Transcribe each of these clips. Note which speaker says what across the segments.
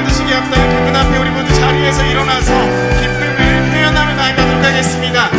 Speaker 1: 받으시기 앞당에 그분 앞에 우리 모두 자리에서 일어나서 기쁨을 표현하며 나아가도록 하겠습니다.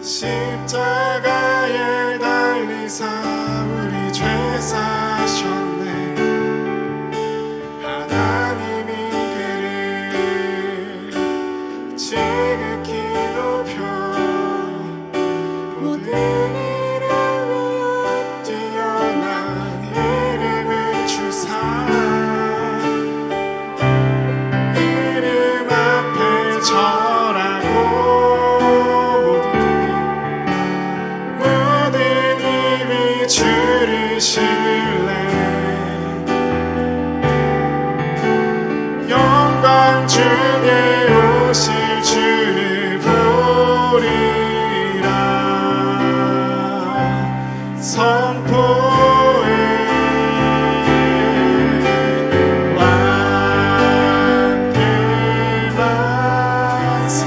Speaker 1: 십자가에 달리사 우리 죄 사셨네. 하나님이 그를 지극히 높여 모든 이름 위에 뛰어난 이름을 주사 이름 앞에 절하고 모든 힘이 주를 신뢰. 영광 중에 오실 주를 보리라. 선포해 왕의 만세.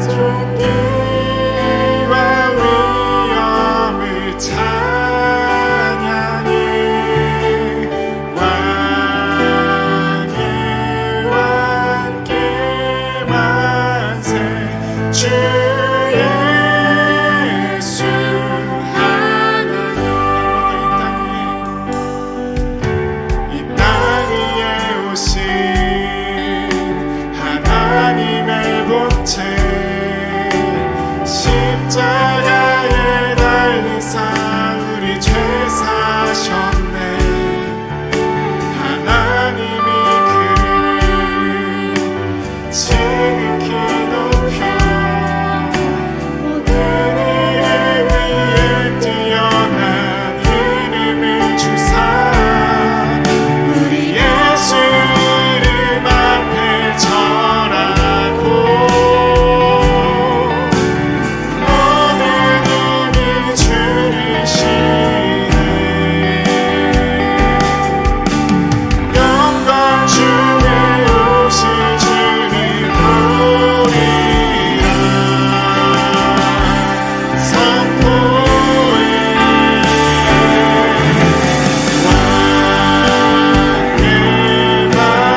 Speaker 1: 존귀와 위엄을 찬양해. 왕의 왕께 만세. 주 예수 하나님. 이 땅 위에 오신 하나님의 본체 십자가에 달리사 우리 죄 사셨네. 하나님이 그를 지극히 높여 모든 이름 위에 뛰어난 이름을 주사 우리 예수 이름 앞에 절하고 모든 힘이 주를 신뢰. 영광 중에 오실 주를 보리라. 선포해 왕의 만세.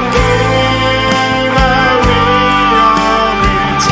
Speaker 1: 존귀와 위엄을 찬양해.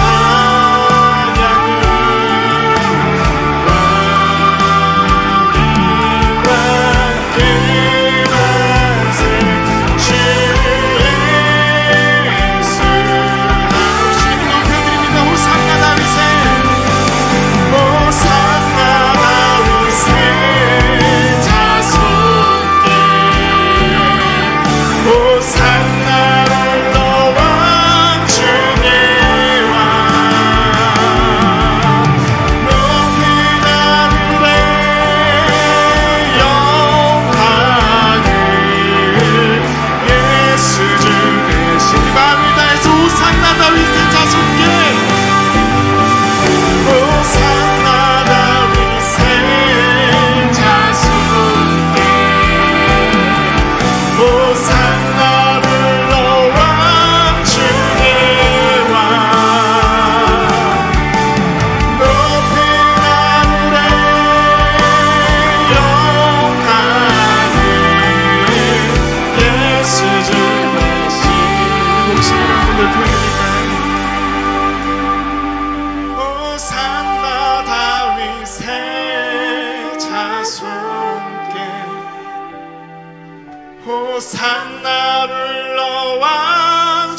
Speaker 1: 호산나 불러 왕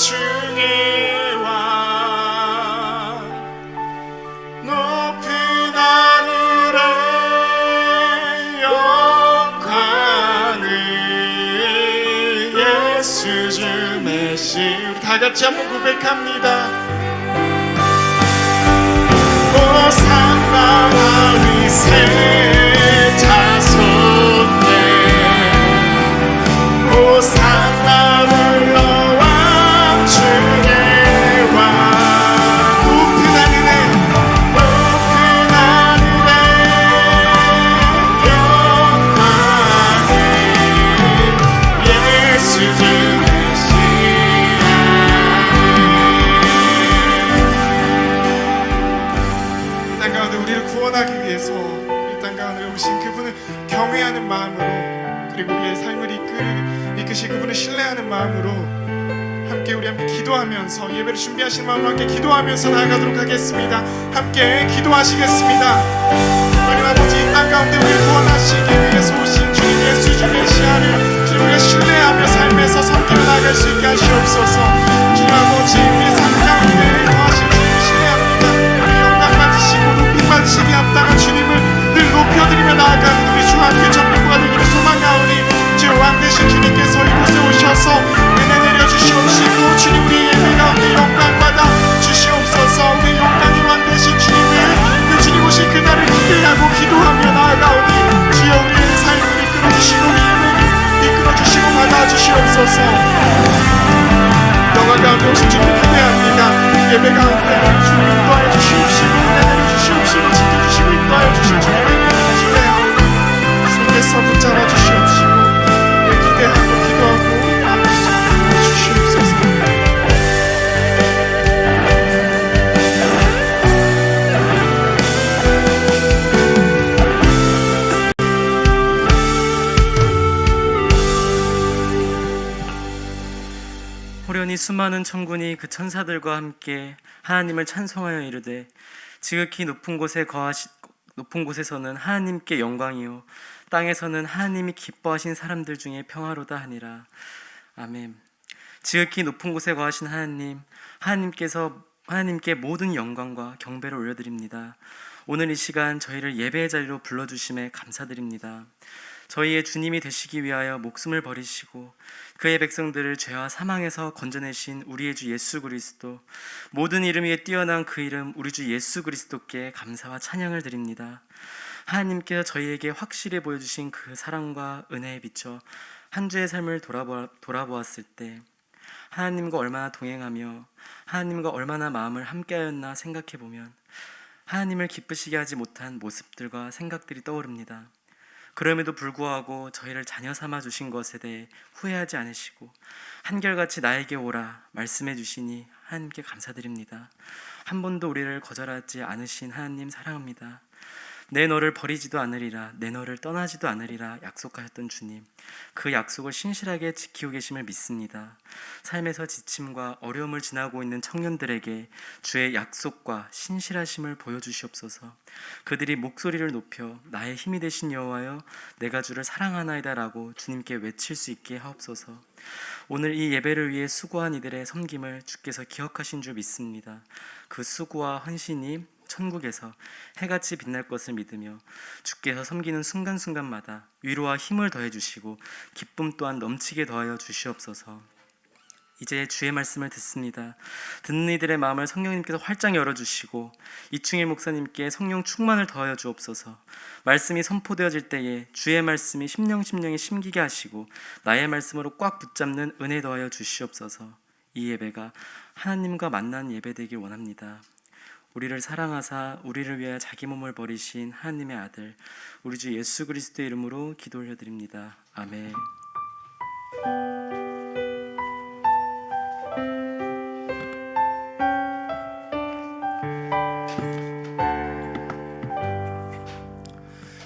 Speaker 1: 메시. 우리 다 같이 한번 고백합니다. 호산나 다윗의 자손네 호산나 불러와 주의 왕. 높은 하늘에 영광을 예수 주 구원하기 위해서 이 땅 가운데 오신 그분을 경외하는 마음으로, 그리고 우리의 삶을 이끄시 그분을 신뢰하는 마음으로 우리 함께 기도하면서, 예배를 준비하시는 마음으로 함께 기도하면서 나아가도록 하겠습니다. 함께 기도하시겠습니다. 하나님 아버지, 이 땅 가운데 우리를 구원하시기 위해서 오신 주님 예수 주 메시아를 주님을 신뢰하며 삶에서 섬기며 나아갈 수 있게 하시옵소서. 주님 아버지, 우리의 삶 가운데 거하신 주님을 신뢰합니다. 우리 영광 받으시고 높임 받으시기 합당한 주님을 늘 높여드리며 나아가는 우리 주와 함께 전부가 되기를 소망하오니, 주 왕 되신 주님께서 이곳에 오셔서 은혜 내려주시옵시고 주님 우리 예배 가운데 영광 받아 주시옵소서. 우리 영광의 왕 되신 주님을, 그 주님 오신 그날을 기대하고 기도하며 나아가오니, 주여 우리의 삶을 이끌어주시고 우리 예배를 이끌어주시고 받아주시옵소서. 영광 가운데 오신 주님 기대합니다. 예배 가운데 주님 인도하여 주시옵시고 은혜 내려주시옵시고 지켜주시고 인도하여 주신 주님을 신뢰하오니 주님께서 붙잡아 주시옵시고 기대하고 기도하고 아멘 주시옵소서.
Speaker 2: 호련히 수많은 천군이 그 천사들과 함께 하나님을 찬송하여 이르되, 지극히 높은 곳에서는 하나님께 영광이요 땅에서는 하나님이 기뻐하신 사람들 중에 평화로다 하니라. 아멘. 지극히 높은 곳에 거하신 하나님께 모든 영광과 경배를 올려드립니다. 오늘 이 시간 저희를 예배의 자리로 불러주심에 감사드립니다. 저희의 주님이 되시기 위하여 목숨을 버리시고 그의 백성들을 죄와 사망에서 건져내신 우리의 주 예수 그리스도, 모든 이름 위에 뛰어난 그 이름 우리 주 예수 그리스도께 감사와 찬양을 드립니다. 하나님께서 저희에게 확실히 보여주신 그 사랑과 은혜에 비춰 한 주의 삶을 돌아보았을 때 하나님과 얼마나 동행하며 하나님과 얼마나 마음을 함께하였나 생각해보면 하나님을 기쁘시게 하지 못한 모습들과 생각들이 떠오릅니다. 그럼에도 불구하고 저희를 자녀 삼아 주신 것에 대해 후회하지 않으시고 한결같이 나에게 오라 말씀해 주시니 하나님께 감사드립니다. 한 번도 우리를 거절하지 않으신 하나님 사랑합니다. 내 너를 버리지도 않으리라, 내 너를 떠나지도 않으리라 약속하셨던 주님, 그 약속을 신실하게 지키고 계심을 믿습니다. 삶에서 지침과 어려움을 지나고 있는 청년들에게 주의 약속과 신실하심을 보여주시옵소서. 그들이 목소리를 높여 나의 힘이 되신 여호와여 내가 주를 사랑하나이다 라고 주님께 외칠 수 있게 하옵소서. 오늘 이 예배를 위해 수고한 이들의 섬김을 주께서 기억하신 줄 믿습니다. 그 수고와 헌신이 천국에서 해같이 빛날 것을 믿으며 주께서 섬기는 순간순간마다 위로와 힘을 더해 주시고 기쁨 또한 넘치게 더하여 주시옵소서. 이제 주의 말씀을 듣습니다. 듣는 이들의 마음을 성령님께서 활짝 열어주시고 이충일 목사님께 성령 충만을 더하여 주옵소서. 말씀이 선포되어질 때에 주의 말씀이 심령에 심기게 하시고 나의 말씀으로 꽉 붙잡는 은혜 더하여 주시옵소서. 이 예배가 하나님과 만난 예배 되길 원합니다. 우리를 사랑하사 우리를 위하여 자기 몸을 버리신 하나님의 아들 우리 주 예수 그리스도의 이름으로 기도 올려드립니다. 아멘.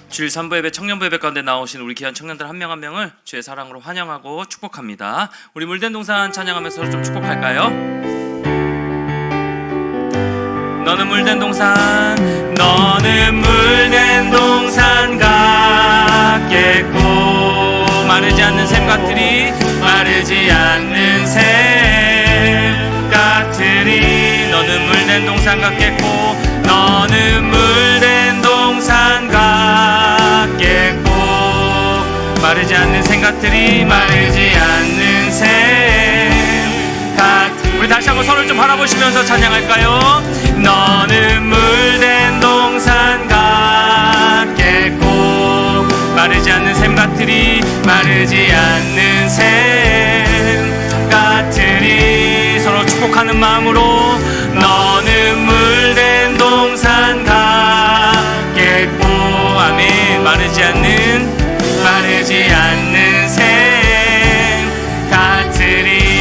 Speaker 3: 주일 3부 예배 청년부 예배 가운데 나오신 우리 귀한 청년들 한 명 한 명을 주의 사랑으로 환영하고 축복합니다. 우리 물된 동산 찬양하면서 서로 좀 축복할까요? 너는 물된 동산, 너는 물된 동산 같겠고 마르지 않는 샘 같으리, 마르지 않는 샘 같으리. 너는 물된 동산 같겠고, 너는 물된 동산 같겠고 마르지 않는 샘 같으리, 마르지 않는 샘 바라보시면서 찬양할까요? 너는 물된 동산 같겠고 마르지 않는 샘 같으리 마르지 않는 샘 같으리 서로 축복하는 마음으로 너는 물된 동산 같겠고 아멘 마르지 않는 샘 같으리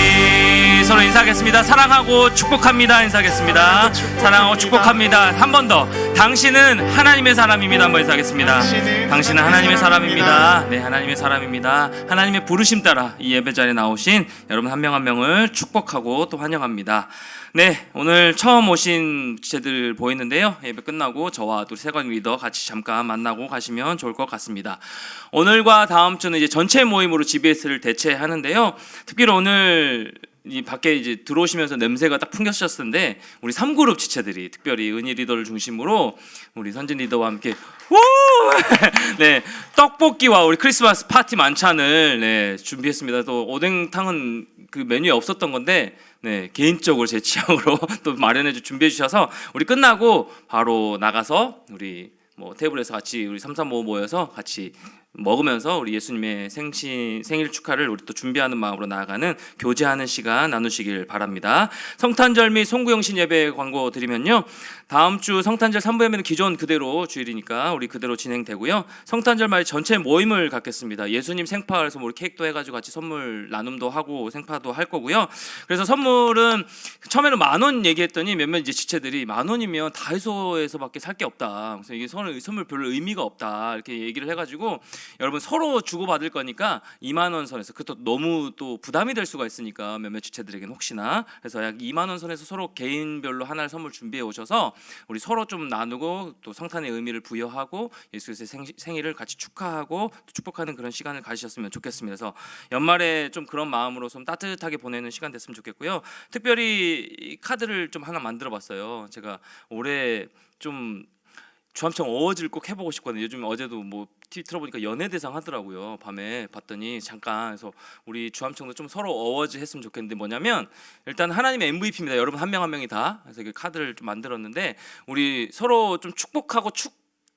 Speaker 3: 서로 인사하겠습니다. 사랑하고 축복합니다. 인사하겠습니다. 사랑하고 축복합니다. 한 번 더. 당신은 하나님의 사람입니다. 한번 인사하겠습니다. 당신은 하나님의 사람입니다. 네, 하나님의 사람입니다. 하나님의 부르심 따라 이 예배 자리에 나오신 여러분 한 명 한 명을 축복하고 또 환영합니다. 네, 오늘 처음 오신 지체들 보이는데요. 예배 끝나고 저와 또 세관 리더 같이 잠깐 만나고 가시면 좋을 것 같습니다. 오늘과 다음 주는 이제 전체 모임으로 GBS를 대체하는데요. 특별히 오늘 이 밖에 이제 들어오시면서 냄새가 딱 풍겨졌을 텐데 우리 3그룹 지체들이 특별히 은희 리더를 중심으로 우리 선진 리더와 함께 네, 떡볶이와 우리 크리스마스 파티 만찬을 네, 준비했습니다. 또 오뎅탕은 그 메뉴에 없었던 건데 네, 개인적으로 제 취향으로 또 준비해 주셔서 우리 끝나고 바로 나가서 우리 뭐 테이블에서 같이 우리 335 모여서 같이 먹으면서 우리 예수님의 생일 축하를 우리 또 준비하는 마음으로 나아가는 교제하는 시간 나누시길 바랍니다. 성탄절 및 송구영신 예배 광고 드리면요. 다음 주 성탄절 3부 예배는 기존 그대로 주일이니까 우리 그대로 진행되고요. 성탄절 말 전체 모임을 갖겠습니다. 예수님 생파에서 우리 케이크도 해가지고 같이 선물 나눔도 하고 생파도 할 거고요. 그래서 선물은 처음에는 10,000원 얘기했더니 몇몇 이제 지체들이 10,000원이면 다이소에서밖에 살 게 없다. 그래서 이게 선물 별로 의미가 없다 이렇게 얘기를 해가지고 여러분 서로 주고받을 거니까 2만 원 선에서 그것도 너무 또 부담이 될 수가 있으니까 몇몇 지체들에게는 혹시나 그래서 약 2만 원 선에서 서로 개인별로 하나를 선물 준비해 오셔서 우리 서로 좀 나누고 또 성탄의 의미를 부여하고 예수 그리스도의 생일을 같이 축하하고 또 축복하는 그런 시간을 가지셨으면 좋겠습니다. 그래서 연말에 좀 그런 마음으로 좀 따뜻하게 보내는 시간 됐으면 좋겠고요. 특별히 이 카드를 좀 하나 만들어 봤어요. 제가 올해 좀 주암청 어워즈를 꼭 해보고 싶거든요. 요즘 어제도 뭐 TV 틀어보니까 연예대상 하더라고요. 밤에 봤더니 잠깐 그래서 우리 주암청도 좀 서로 어워즈 했으면 좋겠는데 뭐냐면 일단 하나님의 MVP입니다. 여러분 한 명 한 명이 다 그래서 이 카드를 좀 만들었는데 우리 서로 좀 축복하고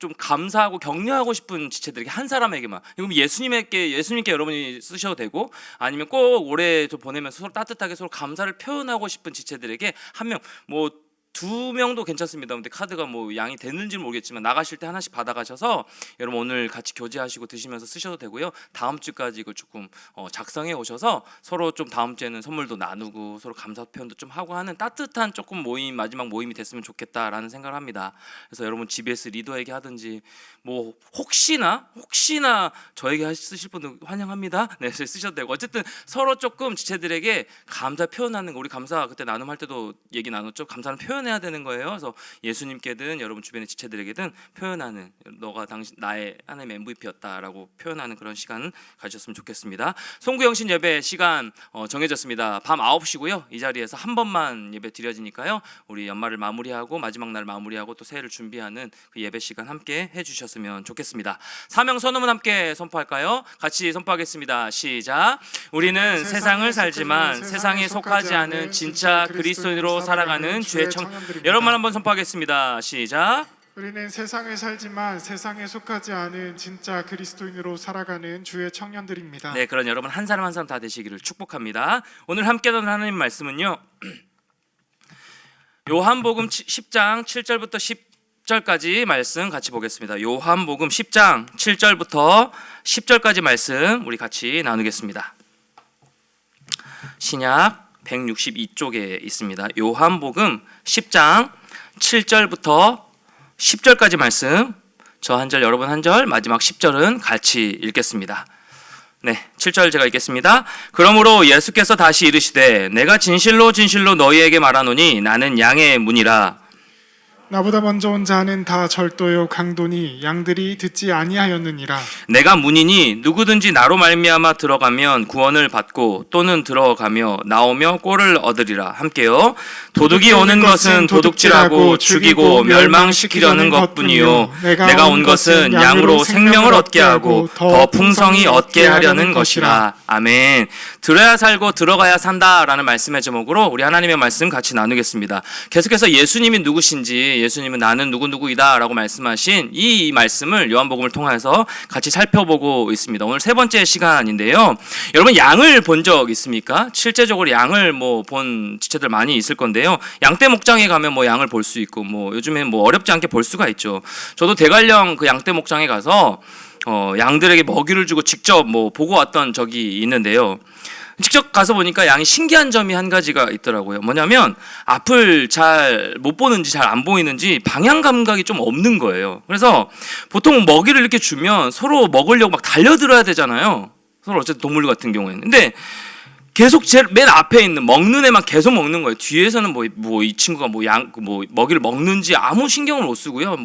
Speaker 3: 좀 감사하고 격려하고 싶은 지체들에게 한 사람에게만 이건 예수님께 여러분이 쓰셔도 되고 아니면 꼭 올해 좀 보내면서 서로 따뜻하게 서로 감사를 표현하고 싶은 지체들에게 한 명 뭐 2명도 괜찮습니다. 근데 카드가 뭐 양이 되는지는 모르겠지만 나가실 때 하나씩 받아가셔서 여러분 오늘 같이 교제하시고 드시면서 쓰셔도 되고요. 다음 주까지 이걸 조금 작성해 오셔서 서로 좀 다음 주에는 선물도 나누고 서로 감사 표현도 좀 하고 하는 따뜻한 조금 마지막 모임이 됐으면 좋겠다라는 생각을 합니다. 그래서 여러분 GBS 리더에게 하든지 뭐 혹시나 저에게 쓰실 분들 환영합니다. 네, 쓰셔도 되고 어쨌든 서로 조금 지체들에게 감사 표현하는 거 우리 감사 그때 나눔할 때도 얘기 나눴죠. 감사는 표현해야 되는 거예요. 그래서 예수님께든 여러분 주변의 지체들에게든 표현하는 너가 나의 하나님의 MVP였다라고 표현하는 그런 시간 가지셨으면 좋겠습니다. 송구영신 예배 시간 정해졌습니다. 밤 9시고요. 이 자리에서 한 번만 예배 드려지니까요. 우리 연말을 마무리하고 마지막 날 마무리하고 또 새해를 준비하는 그 예배 시간 함께 해주셨으면 좋겠습니다. 사명 선언문 함께 선포할까요? 같이 선포하겠습니다. 시작. 우리는 세상을 살지만 세상에 속하지 않은 진짜 그리스도인으로 살아가는 주의 여러분 한번 선포하겠습니다. 시작.
Speaker 1: 우리는 세상을 살지만 세상에 속하지 않은 진짜 그리스도인으로 살아가는 주의 청년들입니다.
Speaker 3: 네, 그런 여러분 한 사람 한 사람 다 되시기를 축복합니다. 오늘 함께 나눌 하나님 말씀은요. 요한복음 10장 7절부터 10절까지 말씀 같이 보겠습니다. 요한복음 10장 7절부터 10절까지 말씀 우리 같이 나누겠습니다. 신약 162쪽에 있습니다. 요한복음 10장 7절부터 10절까지 말씀 저 한 절 여러분 한 절 마지막 10절은 같이 읽겠습니다. 네, 7절 제가 읽겠습니다. 그러므로 예수께서 다시 이르시되 내가 진실로 진실로 너희에게 말하노니 나는 양의 문이라
Speaker 1: 나보다 먼저 온 자는 다 절도요 강도니 양들이 듣지 아니하였느니라.
Speaker 3: 내가 문이니 누구든지 나로 말미암아 들어가면 구원을 받고 또는 들어가며 나오며 꼴을 얻으리라. 함께요. 도둑이 오는 것은 도둑질하고 죽이고 멸망시키려는 것뿐이요 내가 온 것은 양으로 생명을 얻게 하고 더 풍성히 얻게 하려는 것이라. 아멘. 들어야 살고 들어가야 산다라는 말씀의 제목으로 우리 하나님의 말씀 같이 나누겠습니다. 계속해서 예수님이 누구신지, 예수님은 나는 누구누구이다 라고 말씀하신 이 말씀을 요한복음을 통해서 같이 살펴보고 있습니다. 오늘 세 번째 시간인데요. 여러분, 양을 본 적 있습니까? 실제적으로 양을 본 지체들 많이 있을 건데요. 양떼 목장에 가면 양을 볼 수 있고 요즘에 어렵지 않게 볼 수가 있죠. 저도 대관령 그 양떼 목장에 가서 양들에게 먹이를 주고 직접 보고 왔던 적이 있는데요. 직접 가서 보니까 양이 신기한 점이 한 가지가 있더라고요. 뭐냐면 앞을 잘 못 보는지 잘 안 보이는지 방향 감각이 좀 없는 거예요. 그래서 보통 먹이를 이렇게 주면 서로 먹으려고 막 달려들어야 되잖아요. 서로 어쨌든 동물 같은 경우에는. 근데 계속 제일 맨 앞에 있는 먹는 애만 계속 먹는 거예요. 뒤에서는 이 친구가 먹이를 먹는지 아무 신경을 못 쓰고요.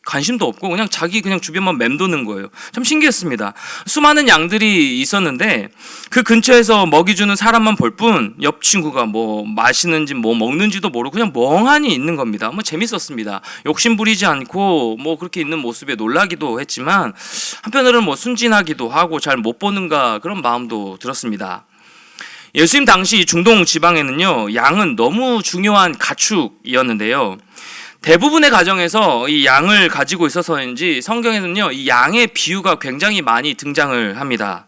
Speaker 3: 관심도 없고 그냥 자기 주변만 맴도는 거예요. 참 신기했습니다. 수많은 양들이 있었는데 그 근처에서 먹이 주는 사람만 볼 뿐 옆 친구가 마시는지 먹는지도 모르고 그냥 멍하니 있는 겁니다. 재밌었습니다. 욕심 부리지 않고 그렇게 있는 모습에 놀라기도 했지만 한편으로는 순진하기도 하고 잘 못 보는가 그런 마음도 들었습니다. 예수님 당시 중동 지방에는요, 양은 너무 중요한 가축이었는데요. 대부분의 가정에서 이 양을 가지고 있어서인지 성경에는요, 이 양의 비유가 굉장히 많이 등장을 합니다.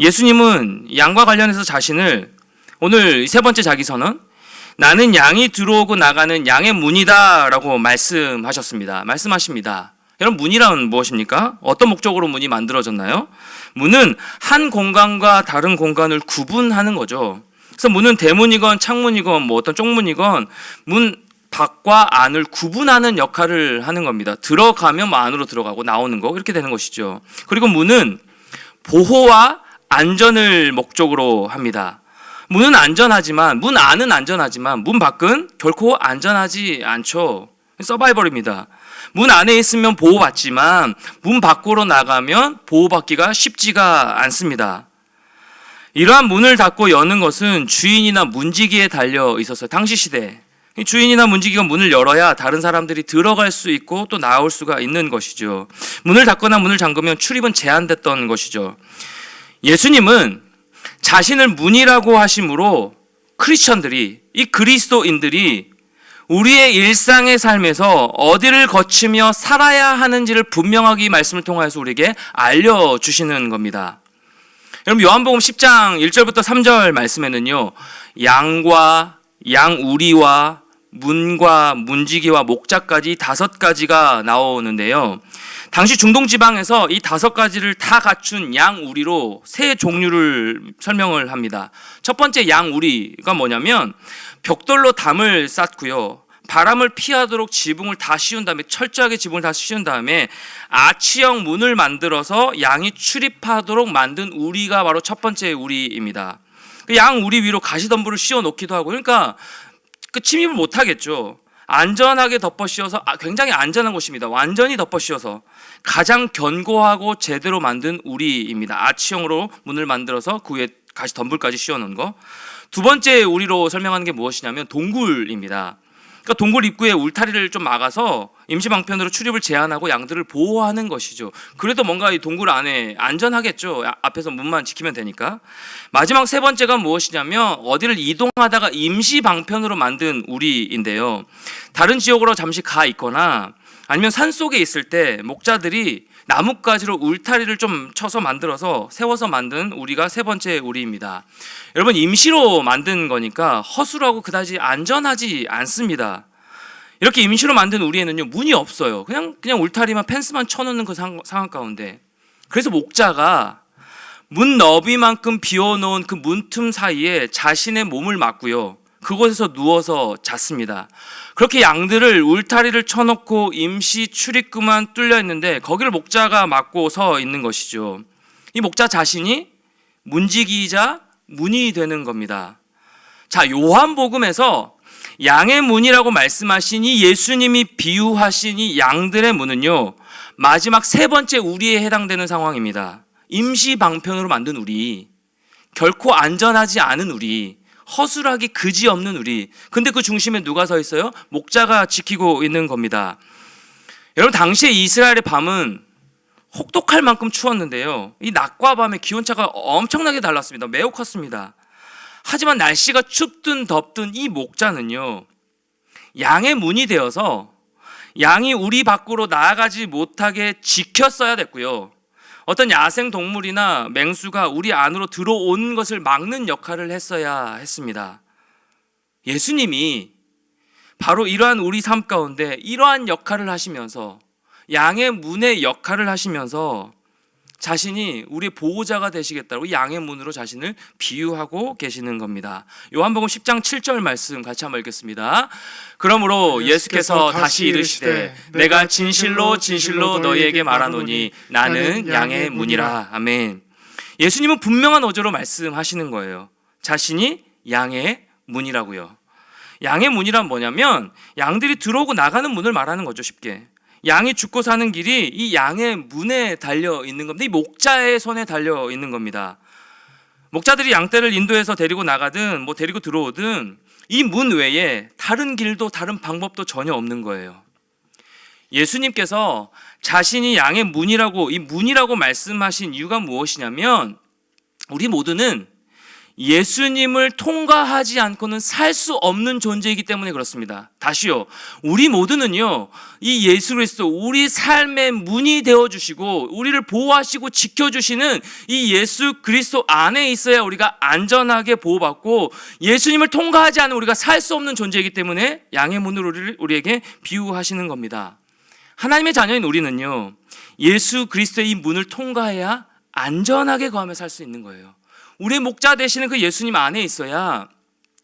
Speaker 3: 예수님은 양과 관련해서 자신을 오늘 세 번째 자기선언, 나는 양이 들어오고 나가는 양의 문이다 라고 말씀하십니다. 여러분, 문이란 무엇입니까? 어떤 목적으로 문이 만들어졌나요? 문은 한 공간과 다른 공간을 구분하는 거죠. 그래서 문은 대문이건 창문이건 어떤 쪽문이건 문 밖과 안을 구분하는 역할을 하는 겁니다. 들어가면 안으로 들어가고 나오는 거 이렇게 되는 것이죠. 그리고 문은 보호와 안전을 목적으로 합니다. 문은 안전하지만 문 안은 안전하지만 문 밖은 결코 안전하지 않죠. 서바이벌입니다. 문 안에 있으면 보호받지만 문 밖으로 나가면 보호받기가 쉽지가 않습니다. 이러한 문을 닫고 여는 것은 주인이나 문지기에 달려 있었어요. 당시 시대 주인이나 문지기가 문을 열어야 다른 사람들이 들어갈 수 있고 또 나올 수가 있는 것이죠. 문을 닫거나 문을 잠그면 출입은 제한됐던 것이죠. 예수님은 자신을 문이라고 하심으로 크리스천들이, 이 그리스도인들이 우리의 일상의 삶에서 어디를 거치며 살아야 하는지를 분명하게 이 말씀을 통해서 우리에게 알려주시는 겁니다. 여러분, 요한복음 10장 1절부터 3절 말씀에는요, 양과 양우리와 문과 문지기와 목자까지 5가지가 나오는데요. 당시 중동 지방에서 이 5가지를 다 갖춘 양우리로 세 종류를 설명을 합니다. 첫 번째 양우리가 뭐냐면 벽돌로 담을 쌓고요. 바람을 피하도록 지붕을 다 씌운 다음에 철저하게 지붕을 다 씌운 다음에 아치형 문을 만들어서 양이 출입하도록 만든 우리가 바로 첫 번째 우리입니다. 그 양 우리 위로 가시덤불을 씌워 놓기도 하고, 그러니까 그 침입을 못 하겠죠. 안전하게 덮어 씌워서 굉장히 안전한 곳입니다. 완전히 덮어 씌워서 가장 견고하고 제대로 만든 우리입니다. 아치형으로 문을 만들어서 그 위에 가시덤불까지 씌워 놓은 거. 두 번째 우리로 설명하는 게 무엇이냐면 동굴입니다. 그러니까 동굴 입구에 울타리를 좀 막아서 임시 방편으로 출입을 제한하고 양들을 보호하는 것이죠. 그래도 뭔가 이 동굴 안에 안전하겠죠. 앞에서 문만 지키면 되니까. 마지막 세 번째가 무엇이냐면 어디를 이동하다가 임시 방편으로 만든 우리인데요. 다른 지역으로 잠시 가 있거나 아니면 산 속에 있을 때 목자들이 나뭇가지로 울타리를 좀 쳐서 만들어서 세워서 만든 우리가 세 번째 우리입니다. 여러분, 임시로 만든 거니까 허술하고 그다지 안전하지 않습니다. 이렇게 임시로 만든 우리에는요, 문이 없어요. 그냥 울타리만 펜스만 쳐놓는 그 상황 가운데. 그래서 목자가 문 너비만큼 비워놓은 그 문틈 사이에 자신의 몸을 맞고요, 그곳에서 누워서 잤습니다. 그렇게 양들을 울타리를 쳐놓고 임시 출입구만 뚫려 있는데 거기를 목자가 막고 서 있는 것이죠. 이 목자 자신이 문지기이자 문이 되는 겁니다. 자, 요한복음에서 양의 문이라고 말씀하신 이 예수님이 비유하신 이 양들의 문은요, 마지막 세 번째 우리에 해당되는 상황입니다. 임시 방편으로 만든 우리, 결코 안전하지 않은 우리, 허술하기 그지없는 우리. 근데 그 중심에 누가 서 있어요? 목자가 지키고 있는 겁니다. 여러분, 당시에 이스라엘의 밤은 혹독할 만큼 추웠는데요, 이 낮과 밤의 기온차가 엄청나게 달랐습니다. 매우 컸습니다. 하지만 날씨가 춥든 덥든 이 목자는요, 양의 문이 되어서 양이 우리 밖으로 나아가지 못하게 지켰어야 됐고요, 어떤 야생 동물이나 맹수가 우리 안으로 들어오는 것을 막는 역할을 했어야 했습니다. 예수님이 바로 이러한 우리 삶 가운데 이러한 역할을 하시면서, 양의 문의 역할을 하시면서 자신이 우리의 보호자가 되시겠다고 양의 문으로 자신을 비유하고 계시는 겁니다. 요한복음 10장 7절 말씀 같이 한번 읽겠습니다. 그러므로 예수께서 다시 이르시되 내가 진실로 진실로 너희에게 말하노니 나는 양의 문이라. 아멘. 예수님은 분명한 어조로 말씀하시는 거예요. 자신이 양의 문이라고요. 양의 문이란 뭐냐면 양들이 들어오고 나가는 문을 말하는 거죠, 쉽게. 양이 죽고 사는 길이 이 양의 문에 달려 있는 겁니다. 이 목자의 손에 달려 있는 겁니다. 목자들이 양떼를 인도해서 데리고 나가든 뭐 데리고 들어오든 이 문 외에 다른 길도 다른 방법도 전혀 없는 거예요. 예수님께서 자신이 양의 문이라고, 이 문이라고 말씀하신 이유가 무엇이냐면, 우리 모두는 예수님을 통과하지 않고는 살 수 없는 존재이기 때문에 그렇습니다. 다시요, 우리 모두는요, 이 예수 그리스도, 우리 삶의 문이 되어주시고 우리를 보호하시고 지켜주시는 이 예수 그리스도 안에 있어야 우리가 안전하게 보호받고, 예수님을 통과하지 않으면 우리가 살 수 없는 존재이기 때문에 양의 문으로 우리에게 비유하시는 겁니다. 하나님의 자녀인 우리는요, 예수 그리스도의 이 문을 통과해야 안전하게 거하며 살 수 있는 거예요. 우리의 목자 되시는 그 예수님 안에 있어야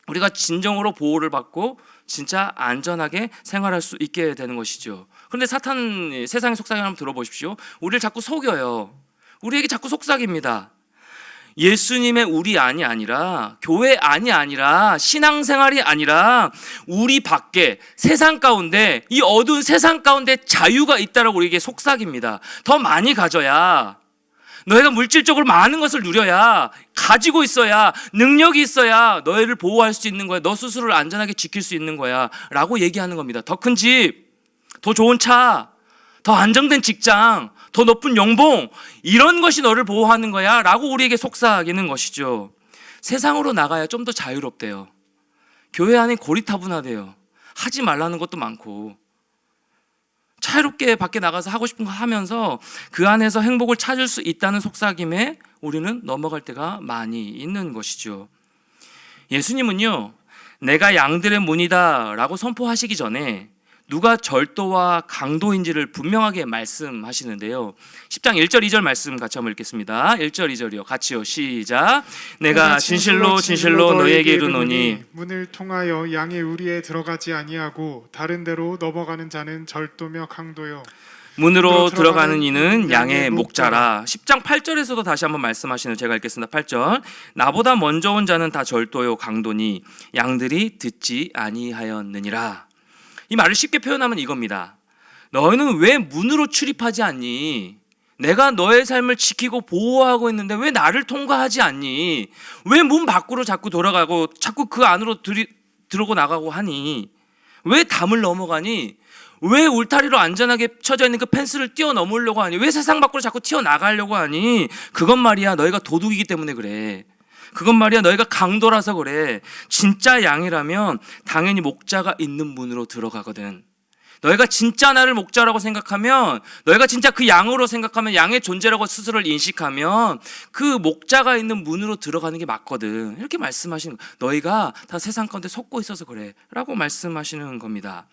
Speaker 3: 우리가 진정으로 보호를 받고 진짜 안전하게 생활할 수 있게 되는 것이죠. 그런데 사탄, 세상의 속삭임 한번 들어보십시오. 우리를 자꾸 속여요. 우리에게 자꾸 속삭입니다. 예수님의 우리 안이 아니라, 교회 안이 아니라, 신앙생활이 아니라 우리 밖에 세상 가운데, 이 어두운 세상 가운데 자유가 있다라고 우리에게 속삭입니다. 더 많이 가져야, 너희가 물질적으로 많은 것을 누려야, 가지고 있어야, 능력이 있어야 너희를 보호할 수 있는 거야. 너 스스로를 안전하게 지킬 수 있는 거야 라고 얘기하는 겁니다. 더 큰 집, 더 좋은 차, 더 안정된 직장, 더 높은 연봉, 이런 것이 너를 보호하는 거야 라고 우리에게 속삭이는 것이죠. 세상으로 나가야 좀 더 자유롭대요. 교회 안에 고리타분하대요. 하지 말라는 것도 많고, 자유롭게 밖에 나가서 하고 싶은 거 하면서 그 안에서 행복을 찾을 수 있다는 속삭임에 우리는 넘어갈 때가 많이 있는 것이죠. 예수님은요, 내가 양들의 문이다 라고 선포하시기 전에 누가 절도와 강도인지를 분명하게 말씀하시는데요, 10장 1절 2절 말씀 같이 한번 읽겠습니다. 1절 2절이요, 같이요, 시작. 내가 진실로 진실로 너희에게 이르노니
Speaker 1: 문을 통하여 양의 우리에 들어가지 아니하고 다른 데로 넘어가는 자는 절도며 강도요,
Speaker 3: 문으로 들어가는 이는 양의 목자라. 10장 8절에서도 다시 한번 말씀하시는, 제가 읽겠습니다. 8절. 나보다 먼저 온 자는 다 절도요 강도니 양들이 듣지 아니하였느니라. 이 말을 쉽게 표현하면 이겁니다. 너희는 왜 문으로 출입하지 않니? 내가 너의 삶을 지키고 보호하고 있는데 왜 나를 통과하지 않니? 왜 문 밖으로 자꾸 돌아가고 자꾸 그 안으로 들어오고 나가고 하니? 왜 담을 넘어가니? 왜 울타리로 안전하게 쳐져 있는 그 펜스를 뛰어넘으려고 하니? 왜 세상 밖으로 자꾸 튀어나가려고 하니? 그건 말이야, 너희가 도둑이기 때문에 그래. 그건 말이야, 너희가 강도라서 그래. 진짜 양이라면 당연히 목자가 있는 문으로 들어가거든. 너희가 진짜 나를 목자라고 생각하면, 너희가 진짜 그 양으로 생각하면, 양의 존재라고 스스로를 인식하면 그 목자가 있는 문으로 들어가는 게 맞거든. 이렇게 말씀하시는 거예요. 너희가 다 세상 가운데 속고 있어서 그래 라고 말씀하시는 겁니다.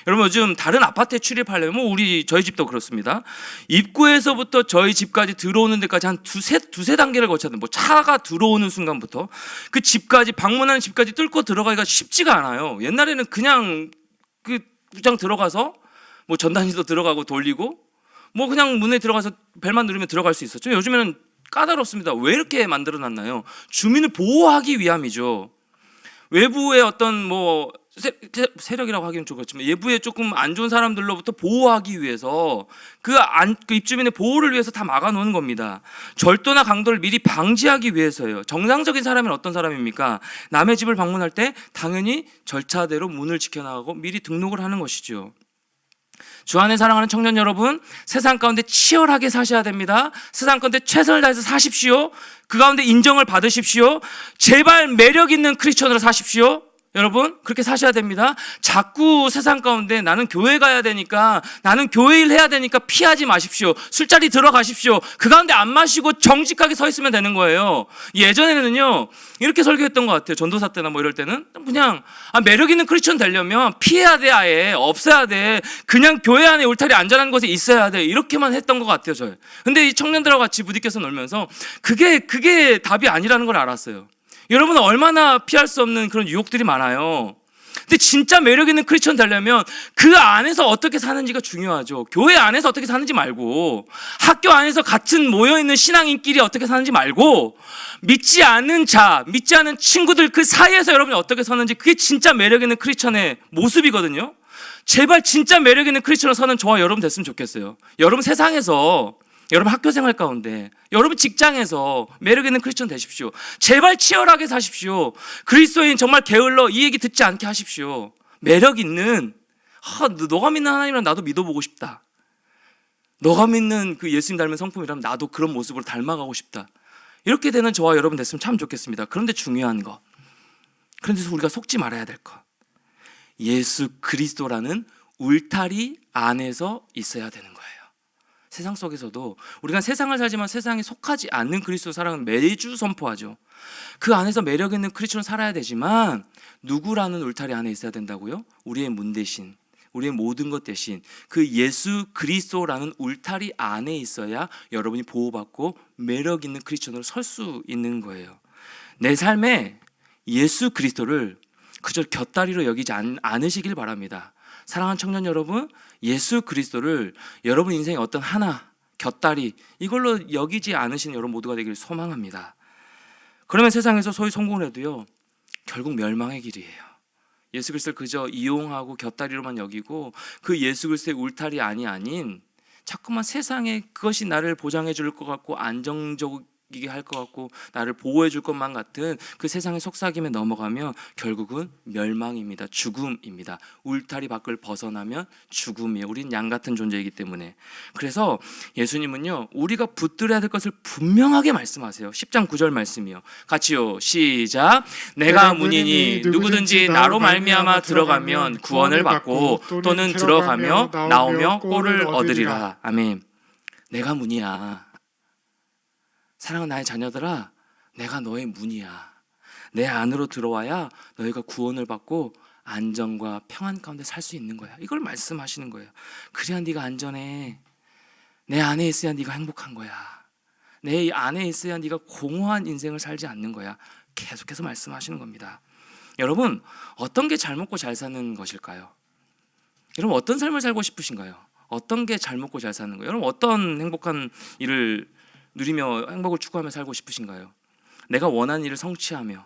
Speaker 3: 여러분, 요즘 다른 아파트에 출입하려면, 저희 집도 그렇습니다. 입구에서부터 저희 집까지 들어오는 데까지 한 두세 단계를 거쳐야 돼요. 뭐 차가 들어오는 순간부터 그 집까지, 방문하는 집까지 뚫고 들어가기가 쉽지가 않아요. 옛날에는 그냥 그냥 들어가서 뭐 전단지도 들어가고 돌리고 뭐 그냥 문에 들어가서 벨만 누르면 들어갈 수 있었죠. 요즘에는 까다롭습니다. 왜 이렇게 만들어 놨나요? 주민을 보호하기 위함이죠. 외부의 어떤 뭐 세력이라고 하기는 좀 그렇지만 외부에 조금 안 좋은 사람들로부터 보호하기 위해서 그 입주민의 보호를 위해서 다 막아놓은 겁니다. 절도나 강도를 미리 방지하기 위해서예요. 정상적인 사람은 어떤 사람입니까? 남의 집을 방문할 때 당연히 절차대로 문을 지켜나가고 미리 등록을 하는 것이죠. 주 안에 사랑하는 청년 여러분, 세상 가운데 치열하게 사셔야 됩니다. 세상 가운데 최선을 다해서 사십시오. 그 가운데 인정을 받으십시오. 제발 매력 있는 크리스천으로 사십시오. 여러분, 그렇게 사셔야 됩니다. 자꾸 세상 가운데 나는 교회 가야 되니까, 나는 교회 일 해야 되니까 피하지 마십시오. 술자리 들어가십시오. 그 가운데 안 마시고 정직하게 서 있으면 되는 거예요. 예전에는요, 이렇게 설교했던 것 같아요. 전도사 때나 뭐 이럴 때는 그냥 매력 있는 크리스천 되려면 피해야 돼, 아예 없어야 돼. 그냥 교회 안에 울타리 안전한 곳에 있어야 돼. 이렇게만 했던 것 같아요, 저희. 근데 이 청년들하고 같이 부딪혀서 놀면서 그게 답이 아니라는 걸 알았어요. 여러분은 얼마나 피할 수 없는 그런 유혹들이 많아요. 근데 진짜 매력 있는 크리스천 되려면 그 안에서 어떻게 사는지가 중요하죠. 교회 안에서 어떻게 사는지 말고, 학교 안에서 같은 모여있는 신앙인끼리 어떻게 사는지 말고, 믿지 않는 믿지 않는 친구들 그 사이에서 여러분이 어떻게 사는지, 그게 진짜 매력 있는 크리스천의 모습이거든요. 제발 진짜 매력 있는 크리스천으로 사는 저와 여러분 됐으면 좋겠어요. 여러분 세상에서, 여러분 학교 생활 가운데, 여러분 직장에서 매력 있는 크리스천 되십시오. 제발 치열하게 사십시오. 그리스도인 정말 게을러 이 얘기 듣지 않게 하십시오. 매력 있는, 너가 믿는 하나님이랑 나도 믿어보고 싶다. 너가 믿는 그 예수님 닮은 성품이라면 나도 그런 모습으로 닮아가고 싶다. 이렇게 되는 저와 여러분 됐으면 참 좋겠습니다. 그런데 중요한 거, 그런데서 우리가 속지 말아야 될 것, 예수 그리스도라는 울타리 안에서 있어야 되는 거예요. 세상 속에서도 우리가 세상을 살지만 세상에 속하지 않는 그리스도 사랑은 매주 선포하죠. 그 안에서 매력 있는 크리스천으로 살아야 되지만 누구라는 울타리 안에 있어야 된다고요? 우리의 문 대신, 우리의 모든 것 대신 그 예수 그리스도라는 울타리 안에 있어야 여러분이 보호받고 매력 있는 크리스천으로 설 수 있는 거예요. 내 삶에 예수 그리스도를 그저 곁다리로 여기지 않으시길 바랍니다. 사랑하는 청년 여러분, 예수 그리스도를 여러분 인생의 어떤 하나, 곁다리, 이걸로 여기지 않으시는 여러분 모두가 되기를 소망합니다. 그러면 세상에서 소위 성공을 해도요, 결국 멸망의 길이에요. 예수 그리스도를 그저 이용하고 곁다리로만 여기고 그 예수 그리스도의 울타리 아닌 자꾸만 세상에 그것이 나를 보장해 줄 것 같고 안정적이게 할 것 같고 나를 보호해 줄 것만 같은 그 세상의 속삭임에 넘어가면 결국은 멸망입니다. 죽음입니다. 울타리 밖을 벗어나면 죽음이에요. 우린 양 같은 존재이기 때문에. 그래서 예수님은요, 우리가 붙들어야 될 것을 분명하게 말씀하세요. 10장 9절 말씀이요. 같이요. 시작. 내가 문이니 누구든지 나로 말미암아 들어가면 구원을 받고 또는 들어가며 나오며 꼴을 얻으리라. 아멘. 내가 문이야. 사랑하는 나의 자녀들아, 내가 너의 문이야. 내 안으로 들어와야 너희가 구원을 받고 안정과 평안 가운데 살 수 있는 거야. 이걸 말씀하시는 거예요. 그래야 네가 안전해. 내 안에 있어야 네가 행복한 거야. 내 안에 있어야 네가 공허한 인생을 살지 않는 거야. 계속해서 말씀하시는 겁니다. 여러분, 어떤 게 잘 먹고 잘 사는 것일까요? 여러분, 어떤 삶을 살고 싶으신가요? 어떤 게 잘 먹고 잘 사는 거예요? 여러분, 어떤 행복한 일을 누리며 행복을 추구하며 살고 싶으신가요? 내가 원하는 일을 성취하며,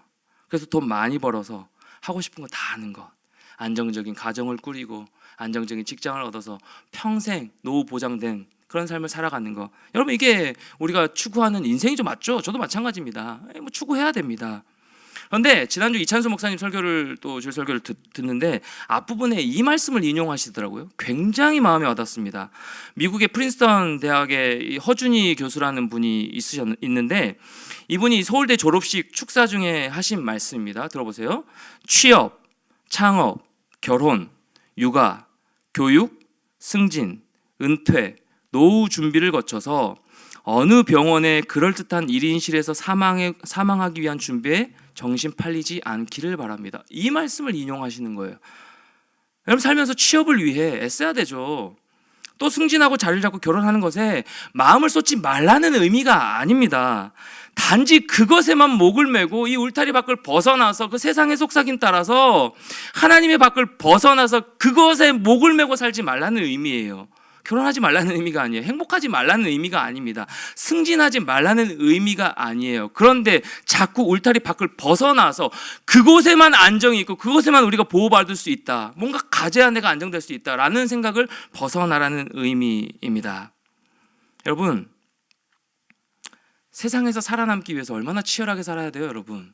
Speaker 3: 그래서 돈 많이 벌어서 하고 싶은 거 다 하는 것, 안정적인 가정을 꾸리고 안정적인 직장을 얻어서 평생 노후 보장된 그런 삶을 살아가는 거, 여러분 이게 우리가 추구하는 인생이죠. 맞죠? 저도 마찬가지입니다. 뭐 추구해야 됩니다. 그런데 지난주 이찬수 목사님 설교를 듣는데 앞부분에 이 말씀을 인용하시더라고요. 굉장히 마음에 와닿습니다. 미국의 프린스턴 대학의 허준희 교수라는 분이 있는데 이분이 서울대 졸업식 축사 중에 하신 말씀입니다. 들어보세요. 취업, 창업, 결혼, 육아, 교육, 승진, 은퇴, 노후 준비를 거쳐서 어느 병원의 그럴듯한 1인실에서 사망하기 위한 준비에 정신 팔리지 않기를 바랍니다. 이 말씀을 인용하시는 거예요. 여러분, 살면서 취업을 위해 애써야 되죠. 또 승진하고 자리를 잡고 결혼하는 것에 마음을 쏟지 말라는 의미가 아닙니다. 단지 그것에만 목을 메고 이 울타리 밖을 벗어나서 그 세상의 속삭임 따라서 하나님의 밖을 벗어나서 그것에 목을 메고 살지 말라는 의미예요. 결혼하지 말라는 의미가 아니에요. 행복하지 말라는 의미가 아닙니다. 승진하지 말라는 의미가 아니에요. 그런데 자꾸 울타리 밖을 벗어나서 그곳에만 안정이 있고 그곳에만 우리가 보호받을 수 있다. 뭔가 가져야 내가 안정될 수 있다라는 생각을 벗어나라는 의미입니다. 여러분, 세상에서 살아남기 위해서 얼마나 치열하게 살아야 돼요, 여러분?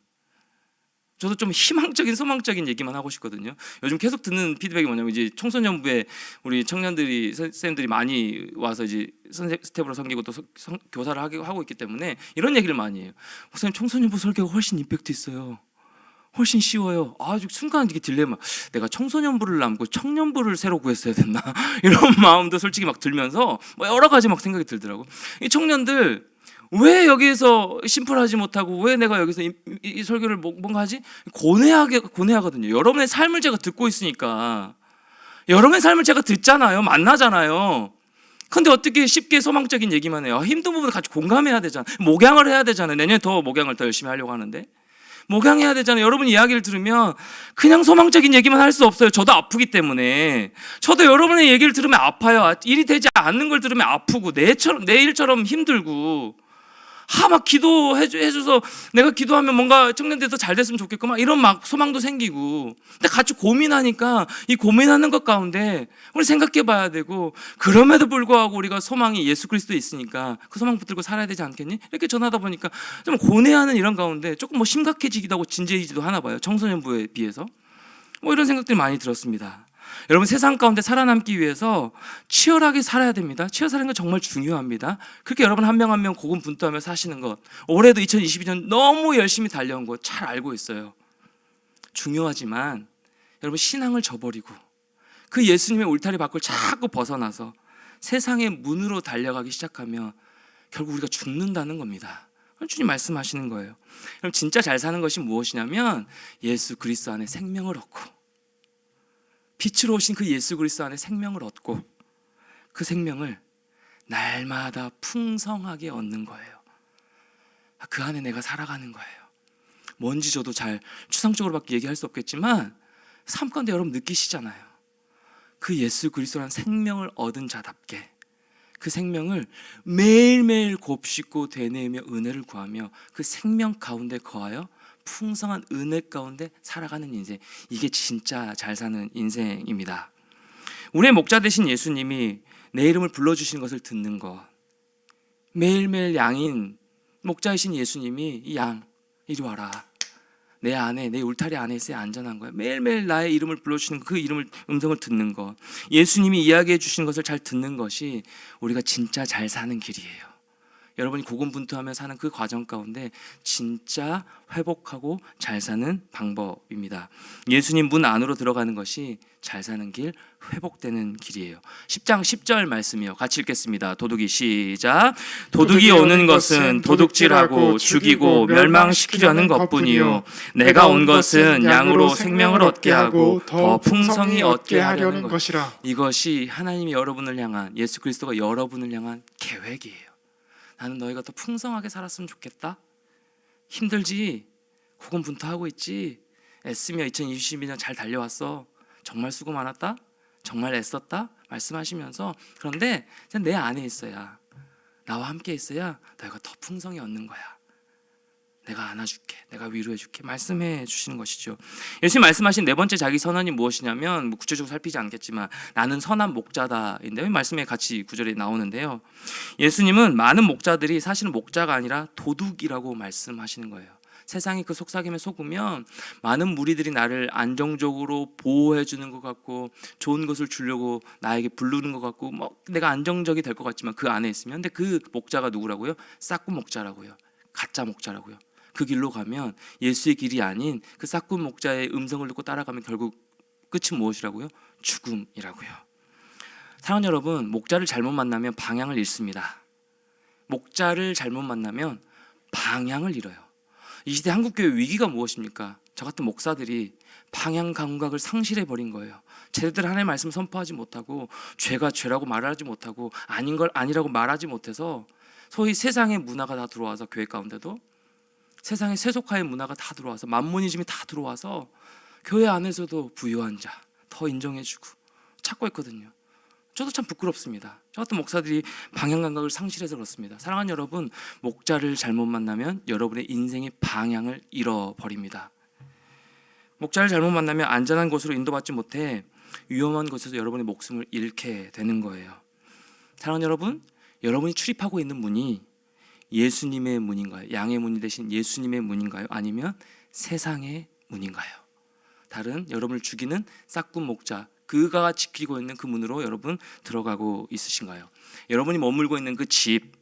Speaker 3: 저도 좀 희망적인 소망적인 얘기만 하고 싶거든요. 요즘 계속 듣는 피드백이 뭐냐면 이제 청소년부에 우리 청년들이 선생님들이 많이 와서 이제 스텝으로 섬기고 또 교사를 하고 있기 때문에 이런 얘기를 많이 해요. 목사님, 청소년부 설교가 훨씬 임팩트 있어요. 훨씬 쉬워요. 아주 순간 이게 딜레마. 내가 청소년부를 남고 청년부를 새로 구했어야 됐나? 이런 마음도 솔직히 막 들면서 뭐 여러 가지 막 생각이 들더라고. 이 청년들 왜 여기에서 심플하지 못하고 왜 내가 여기서 이 설교를 뭔가 하지? 고뇌하거든요. 여러분의 삶을 제가 듣고 있으니까. 여러분의 삶을 제가 듣잖아요. 만나잖아요. 근데 어떻게 쉽게 소망적인 얘기만 해요? 힘든 부분을 같이 공감해야 되잖아. 목양을 해야 되잖아요. 내년에 더 목양을 더 열심히 하려고 하는데. 목양해야 되잖아요. 여러분 이야기를 들으면 그냥 소망적인 얘기만 할 수 없어요. 저도 아프기 때문에. 저도 여러분의 얘기를 들으면 아파요. 일이 되지 않는 걸 들으면 아프고 내일처럼 힘들고 막 기도해줘서 내가 기도하면 뭔가 청년들이 더 잘 됐으면 좋겠구만 이런 막 소망도 생기고. 근데 같이 고민하니까 이 고민하는 것 가운데 우리 생각해 봐야 되고, 그럼에도 불구하고 우리가 소망이 예수 그리스도에 있으니까 그 소망 붙들고 살아야 되지 않겠니? 이렇게 전하다 보니까 좀 고뇌하는 이런 가운데 조금 뭐 심각해지기도 하고 진지해지기도 하나 봐요. 청소년부에 비해서 뭐 이런 생각들이 많이 들었습니다. 여러분, 세상 가운데 살아남기 위해서 치열하게 살아야 됩니다. 치열하게 사는 건 정말 중요합니다. 그렇게 여러분 한 명 한 명 고군분투하며 사시는 것, 올해도 2022년 너무 열심히 달려온 거 잘 알고 있어요. 중요하지만 여러분, 신앙을 저버리고 그 예수님의 울타리 밖을 자꾸 벗어나서 세상의 문으로 달려가기 시작하면 결국 우리가 죽는다는 겁니다. 주님 말씀하시는 거예요. 그럼 진짜 잘 사는 것이 무엇이냐면 예수 그리스도 안에 생명을 얻고 빛으로 오신 그 예수 그리스도 안에 생명을 얻고 그 생명을 날마다 풍성하게 얻는 거예요. 그 안에 내가 살아가는 거예요. 뭔지 저도 잘 추상적으로밖에 얘기할 수 없겠지만 삶 가운데 여러분 느끼시잖아요. 그 예수 그리스도라는 생명을 얻은 자답게 그 생명을 매일매일 곱씹고 되뇌이며 은혜를 구하며 그 생명 가운데 거하여 풍성한 은혜 가운데 살아가는 인생, 이게 진짜 잘 사는 인생입니다. 우리의 목자 되신 예수님이 내 이름을 불러주시는 것을 듣는 것, 매일매일 양인 목자이신 예수님이 이 양 이리 와라, 내 안에, 내 울타리 안에 있어야 안전한 거야. 매일매일 나의 이름을 불러주시는 그 음성을 듣는 것, 예수님이 이야기해 주시는 것을 잘 듣는 것이 우리가 진짜 잘 사는 길이에요. 여러분이 고군분투하며 사는 그 과정 가운데 진짜 회복하고 잘 사는 방법입니다. 예수님 문 안으로 들어가는 것이 잘 사는 길, 회복되는 길이에요. 10장 10절 말씀이요. 같이 읽겠습니다. 도둑이 시작. 도둑이 오는 것은 도둑질하고 죽이고 멸망시키려는 것뿐이요 내가 온 것은 양으로 생명을 얻게 하고 더 풍성히 얻게 하려는 것이라. 이것이 하나님이 여러분을 향한, 예수 그리스도가 여러분을 향한 계획이에요. 나는 너희가 더 풍성하게 살았으면 좋겠다. 힘들지? 고군분투하고 있지? 애쓰며 2022년 잘 달려왔어. 정말 수고 많았다. 정말 애썼다. 말씀하시면서, 그런데 내 안에 있어야, 나와 함께 있어야 너희가 더 풍성히 얻는 거야. 내가 안아줄게, 내가 위로해줄게, 말씀해 주시는 것이죠. 예수님 말씀하신 네 번째 자기 선언이 무엇이냐면, 뭐 구체적으로 살피지 않겠지만 나는 선한 목자다인데, 말씀에 같이 구절이 나오는데요. 예수님은 많은 목자들이 사실은 목자가 아니라 도둑이라고 말씀하시는 거예요. 세상이 그 속삭임에 속으면 많은 무리들이 나를 안정적으로 보호해 주는 것 같고 좋은 것을 주려고 나에게 부르는 것 같고 뭐 내가 안정적이 될 것 같지만 그 안에 있으면, 근데 그 목자가 누구라고요? 싹군 목자라고요. 가짜 목자라고요. 그 길로 가면 예수의 길이 아닌 그 싹군 목자의 음성을 듣고 따라가면 결국 끝은 무엇이라고요? 죽음이라고요. 사랑하는 여러분, 목자를 잘못 만나면 방향을 잃습니다. 목자를 잘못 만나면 방향을 잃어요. 이 시대 한국교회 위기가 무엇입니까? 저 같은 목사들이 방향 감각을 상실해 버린 거예요. 제대로 하나님의 말씀 선포하지 못하고 죄가 죄라고 말하지 못하고 아닌 걸 아니라고 말하지 못해서 소위 세상의 문화가 다 들어와서, 교회 가운데도 세상의 세속화의 문화가 다 들어와서, 만모니즘이 다 들어와서 교회 안에서도 부유한 자 더 인정해주고 찾고 있거든요. 저도 참 부끄럽습니다. 저 같은 목사들이 방향 감각을 상실해서 그렇습니다. 사랑하는 여러분, 목자를 잘못 만나면 여러분의 인생의 방향을 잃어버립니다. 목자를 잘못 만나면 안전한 곳으로 인도받지 못해 위험한 곳에서 여러분의 목숨을 잃게 되는 거예요. 사랑하는 여러분, 여러분이 출입하고 있는 문이 예수님의 문인가요? 양의 문이 되신 예수님의 문인가요? 아니면 세상의 문인가요? 다른 여러분을 죽이는 싹군 목자, 그가 지키고 있는 그 문으로 여러분 들어가고 있으신가요? 여러분이 머물고 있는 그 집,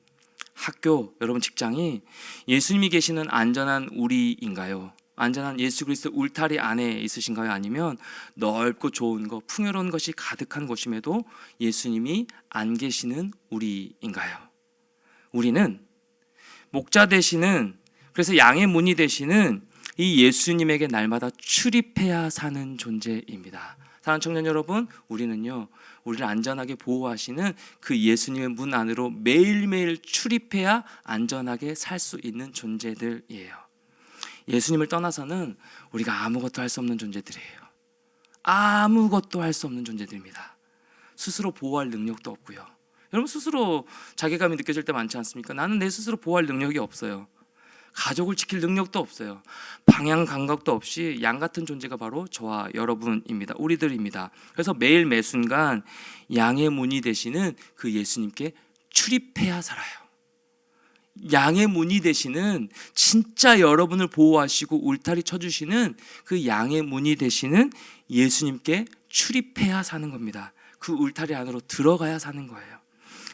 Speaker 3: 학교, 여러분 직장이 예수님이 계시는 안전한 우리인가요? 안전한 예수 그리스도 울타리 안에 있으신가요? 아니면 넓고 좋은 것, 풍요로운 것이 가득한 곳임에도 예수님이 안 계시는 우리인가요? 우리는 목자 되시는, 그래서 양의 문이 되시는 이 예수님에게 날마다 출입해야 사는 존재입니다. 사랑하는 청년 여러분, 우리는요, 우리를 안전하게 보호하시는 그 예수님의 문 안으로 매일매일 출입해야 안전하게 살 수 있는 존재들이에요. 예수님을 떠나서는 우리가 아무것도 할 수 없는 존재들이에요. 아무것도 할 수 없는 존재들입니다. 스스로 보호할 능력도 없고요. 여러분 스스로 자괴감이 느껴질 때 많지 않습니까? 나는 내 스스로 보호할 능력이 없어요. 가족을 지킬 능력도 없어요. 방향 감각도 없이 양 같은 존재가 바로 저와 여러분입니다. 우리들입니다. 그래서 매일 매 순간 양의 문이 되시는 그 예수님께 출입해야 살아요. 양의 문이 되시는, 진짜 여러분을 보호하시고 울타리 쳐주시는 그 양의 문이 되시는 예수님께 출입해야 사는 겁니다. 그 울타리 안으로 들어가야 사는 거예요.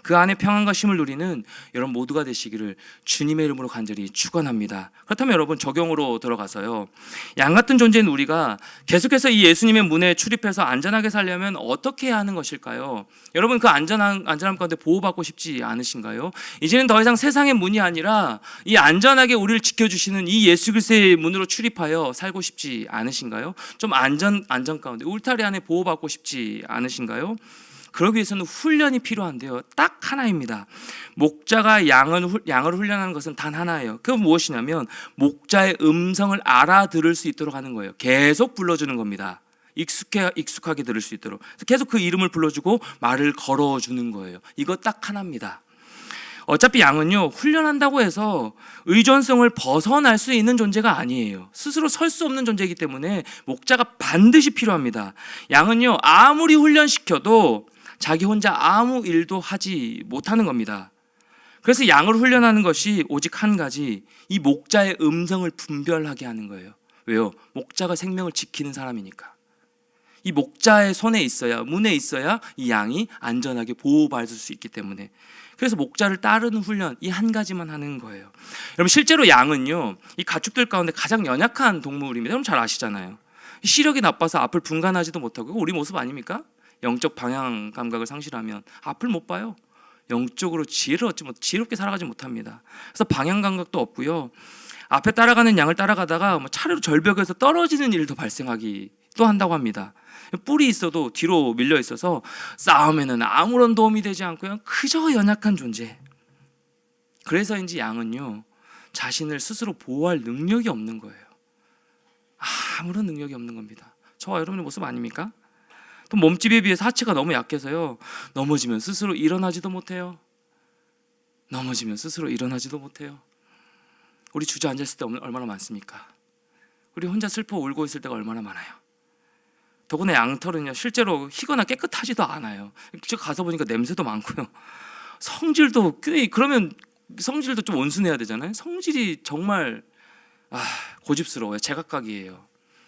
Speaker 3: 그 안에 평안과 쉼을 누리는 여러분 모두가 되시기를 주님의 이름으로 간절히 축원합니다. 그렇다면 여러분 적용으로 들어가서요, 양 같은 존재인 우리가 계속해서 이 예수님의 문에 출입해서 안전하게 살려면 어떻게 해야 하는 것일까요? 여러분 그 안전함 가운데 보호받고 싶지 않으신가요? 이제는 더 이상 세상의 문이 아니라 이 안전하게 우리를 지켜주시는 이 예수 그리스도의 문으로 출입하여 살고 싶지 않으신가요? 좀 안전 가운데 울타리 안에 보호받고 싶지 않으신가요? 그러기 위해서는 훈련이 필요한데요, 딱 하나입니다. 목자가 양을 훈련하는 것은 단 하나예요. 그건 무엇이냐면 목자의 음성을 알아들을 수 있도록 하는 거예요. 계속 불러주는 겁니다. 익숙하게 들을 수 있도록 계속 그 이름을 불러주고 말을 걸어주는 거예요. 이거 딱 하나입니다. 어차피 양은요, 훈련한다고 해서 의존성을 벗어날 수 있는 존재가 아니에요. 스스로 설 수 없는 존재이기 때문에 목자가 반드시 필요합니다. 양은요, 아무리 훈련시켜도 자기 혼자 아무 일도 하지 못하는 겁니다. 그래서 양을 훈련하는 것이 오직 한 가지, 이 목자의 음성을 분별하게 하는 거예요. 왜요? 목자가 생명을 지키는 사람이니까. 이 목자의 손에 있어야, 문에 있어야 이 양이 안전하게 보호받을 수 있기 때문에. 그래서 목자를 따르는 훈련, 이 한 가지만 하는 거예요. 여러분 실제로 양은요, 이 가축들 가운데 가장 연약한 동물입니다. 여러분 잘 아시잖아요. 시력이 나빠서 앞을 분간하지도 못하고, 우리 모습 아닙니까? 영적 방향 감각을 상실하면 앞을 못 봐요. 영적으로 지혜를 얻지 못, 지혜롭게 살아가지 못합니다. 그래서 방향 감각도 없고요, 앞에 따라가는 양을 따라가다가 차례로 절벽에서 떨어지는 일도 발생하기도 한다고 합니다. 뿔이 있어도 뒤로 밀려 있어서 싸움에는 아무런 도움이 되지 않고요, 그저 연약한 존재. 그래서인지 양은요, 자신을 스스로 보호할 능력이 없는 거예요. 아무런 능력이 없는 겁니다. 저와 여러분의 모습 아닙니까? 또 몸집에 비해서 하체가 너무 약해서요, 넘어지면 스스로 일어나지도 못해요. 우리 주저앉았을 때 얼마나 많습니까? 우리 혼자 슬퍼 울고 있을 때가 얼마나 많아요. 더구나 양털은요, 실제로 희거나 깨끗하지도 않아요. 제가 가서 보니까 냄새도 많고요, 성질도 그러면 성질도 좀 온순해야 되잖아요. 성질이 정말 고집스러워요. 제각각이에요.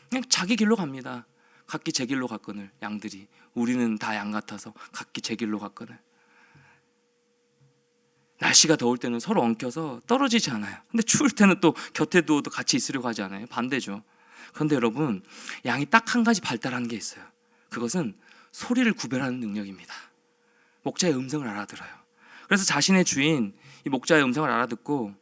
Speaker 3: 그냥 자기 길로 갑니다. 각기 제 길로 갔거늘. 양들이, 우리는 다 양 같아서 각기 제 길로 갔거늘. 날씨가 더울 때는 서로 엉켜서 떨어지지 않아요. 근데 추울 때는 또 곁에 두어도 같이 있으려고 하지 않아요. 반대죠. 그런데 여러분, 양이 딱 한 가지 발달하는 게 있어요. 그것은 소리를 구별하는 능력입니다. 목자의 음성을 알아들어요. 그래서 자신의 주인 이 목자의 음성을 알아듣고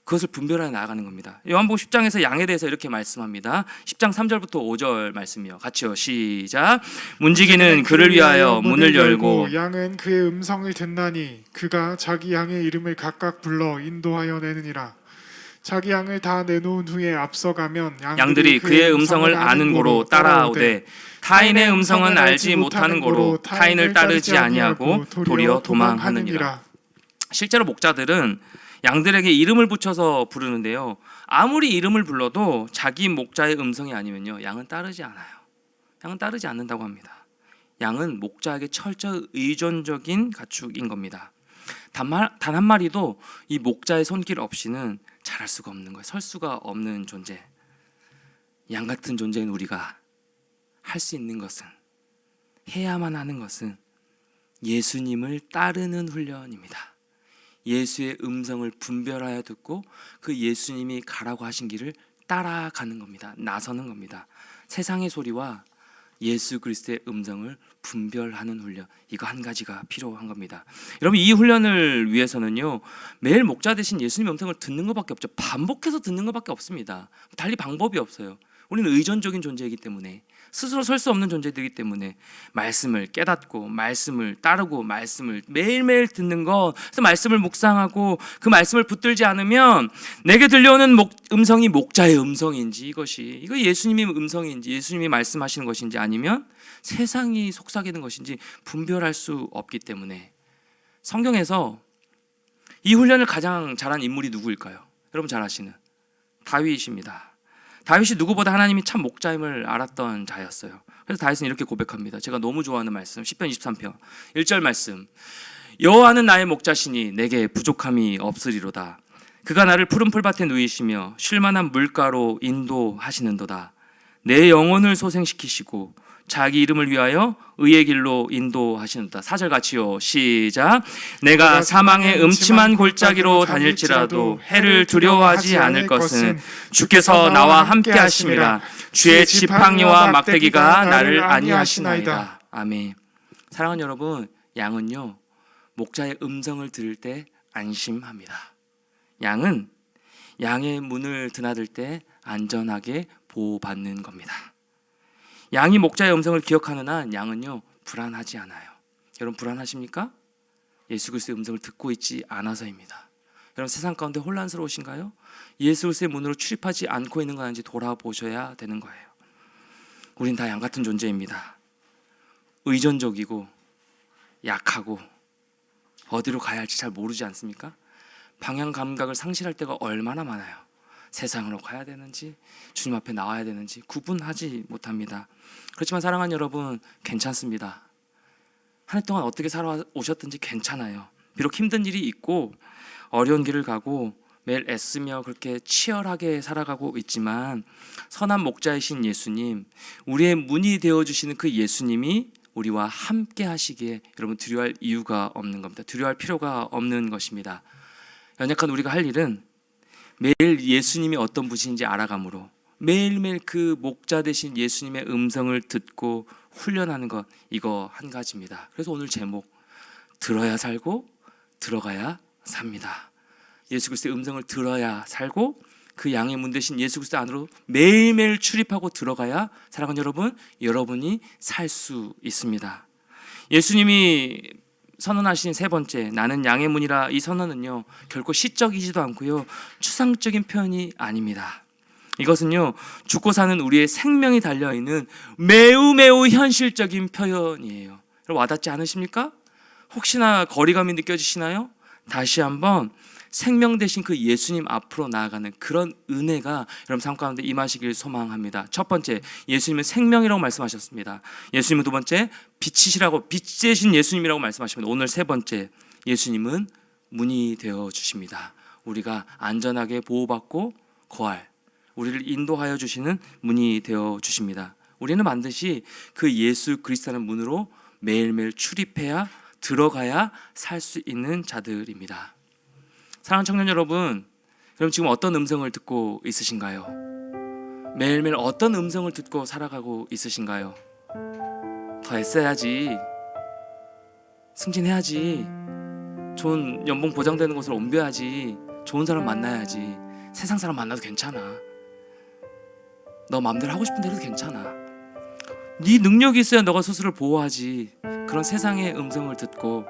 Speaker 3: 그것을 분별하여 나아가는 겁니다. 요한복음 10장에서 양에 대해서 이렇게 말씀합니다. 10장 3절부터 5절 말씀이요. 같이요. 시작. 문지기는 그를 위하여 문을 열고
Speaker 1: 양은 그의 음성을 듣나니 그가 자기 양의 이름을 각각 불러 인도하여 내느니라. 자기 양을 다 내놓은 후에 앞서가면
Speaker 3: 양들이 그의 음성을 아는 고로 따라오되 타인의 음성은 알지 못하는 고로 타인을 따르지 아니하고 도리어 도망하느니라. 실제로 목자들은 양들에게 이름을 붙여서 부르는데요, 아무리 이름을 불러도 자기 목자의 음성이 아니면요, 양은 따르지 않아요. 양은 따르지 않는다고 합니다. 양은 목자에게 철저히 의존적인 가축인 겁니다. 단 한 마리도 이 목자의 손길 없이는 자랄 수가 없는 거예요. 설 수가 없는 존재. 양 같은 존재인 우리가 할 수 있는 것은, 해야만 하는 것은 예수님을 따르는 훈련입니다. 예수의 음성을 분별하여 듣고 그 예수님이 가라고 하신 길을 따라가는 겁니다. 나서는 겁니다. 세상의 소리와 예수 그리스도의 음성을 분별하는 훈련, 이거 한 가지가 필요한 겁니다. 여러분, 이 훈련을 위해서는요, 매일 목자 대신 예수님의 음성을 듣는 것밖에 없죠. 반복해서 듣는 것밖에 없습니다. 달리 방법이 없어요. 우리는 의존적인 존재이기 때문에, 스스로 설 수 없는 존재들이기 때문에 말씀을 깨닫고 말씀을 따르고 말씀을 매일매일 듣는 것, 그래서 말씀을 묵상하고 그 말씀을 붙들지 않으면 내게 들려오는 음성이 목자의 음성인지, 이거 예수님의 음성인지, 예수님이 말씀하시는 것인지, 아니면 세상이 속삭이는 것인지 분별할 수 없기 때문에, 성경에서 이 훈련을 가장 잘한 인물이 누구일까요? 여러분 잘 아시는 다윗입니다. 다윗이 누구보다 하나님이 참 목자임을 알았던 자였어요. 그래서 다윗은 이렇게 고백합니다. 제가 너무 좋아하는 말씀, 시편 23편 1절 말씀. 여호와는 나의 목자시니 내게 부족함이 없으리로다. 그가 나를 푸른 풀밭에 누이시며 쉴만한 물가로 인도하시는도다. 내 영혼을 소생시키시고 자기 이름을 위하여 의의 길로 인도하시는도다. 4절 같이요, 시작. 내가 사망의 음침한 골짜기로 다닐지라도 해를 두려워하지 않을 것은 주께서 나와 함께 하심이라. 주의 지팡이와 막대기가 나를 안위하시나이다. 아멘. 사랑하는 여러분, 양은요, 목자의 음성을 들을 때 안심합니다. 양은 양의 문을 드나들 때 안전하게 보호받는 겁니다. 양이 목자의 음성을 기억하는 한 양은요, 불안하지 않아요. 여러분 불안하십니까? 예수 그리스도의 음성을 듣고 있지 않아서입니다. 여러분 세상 가운데 혼란스러우신가요? 예수 그리스도의 문으로 출입하지 않고 있는 건 아닌지 돌아보셔야 되는 거예요. 우린 다 양 같은 존재입니다. 의존적이고 약하고 어디로 가야 할지 잘 모르지 않습니까? 방향 감각을 상실할 때가 얼마나 많아요. 세상으로 가야 되는지 주님 앞에 나와야 되는지 구분하지 못합니다. 그렇지만 사랑하는 여러분, 괜찮습니다. 한 해 동안 어떻게 살아오셨든지 괜찮아요. 비록 힘든 일이 있고 어려운 길을 가고 매일 애쓰며 그렇게 치열하게 살아가고 있지만, 선한 목자이신 예수님, 우리의 문이 되어주시는 그 예수님이 우리와 함께 하시기에 여러분 두려워할 이유가 없는 겁니다. 두려워할 필요가 없는 것입니다. 연약한 우리가 할 일은 매일 예수님이 어떤 분이신지 알아감으로 매일매일 그 목자 되신 예수님의 음성을 듣고 훈련하는 것, 이거 한 가지입니다. 그래서 오늘 제목, 들어야 살고 들어가야 삽니다. 예수 그리스도의 음성을 들어야 살고 그 양의 문 되신 예수 그리스도 안으로 매일매일 출입하고 들어가야, 사랑하는 여러분, 여러분이 살 수 있습니다. 예수님이 선언하신 세 번째, 나는 양의 문이라, 이 선언은요 결코 시적이지도 않고요 추상적인 표현이 아닙니다. 이것은요 죽고 사는 우리의 생명이 달려있는 매우 현실적인 표현이에요. 여러분 와닿지 않으십니까? 혹시나 거리감이 느껴지시나요? 다시 한번 생명 되신 그 예수님 앞으로 나아가는 그런 은혜가 여러분 삶 가운데 임하시길 소망합니다. 첫 번째, 예수님은 생명이라고 말씀하셨습니다. 예수님은 두 번째, 빛이시라고, 빛 되신 예수님이라고 말씀하십니다. 오늘 세 번째, 예수님은 문이 되어 주십니다. 우리가 안전하게 보호받고 거할, 우리를 인도하여 주시는 문이 되어 주십니다. 우리는 반드시 그 예수 그리스도라는 문으로 매일매일 출입해야, 들어가야 살 수 있는 자들입니다. 사랑하는 청년 여러분 지금 어떤 음성을 듣고 있으신가요? 매일매일 어떤 음성을 듣고 살아가고 있으신가요? 더 애써야지, 승진해야지, 좋은 연봉 보장되는 곳으로 옮겨야지, 좋은 사람 만나야지, 세상 사람 만나도 괜찮아, 너 마음대로 하고 싶은 대로 괜찮아, 네 능력이 있어야 너가 스스로를 보호하지, 그런 세상의 음성을 듣고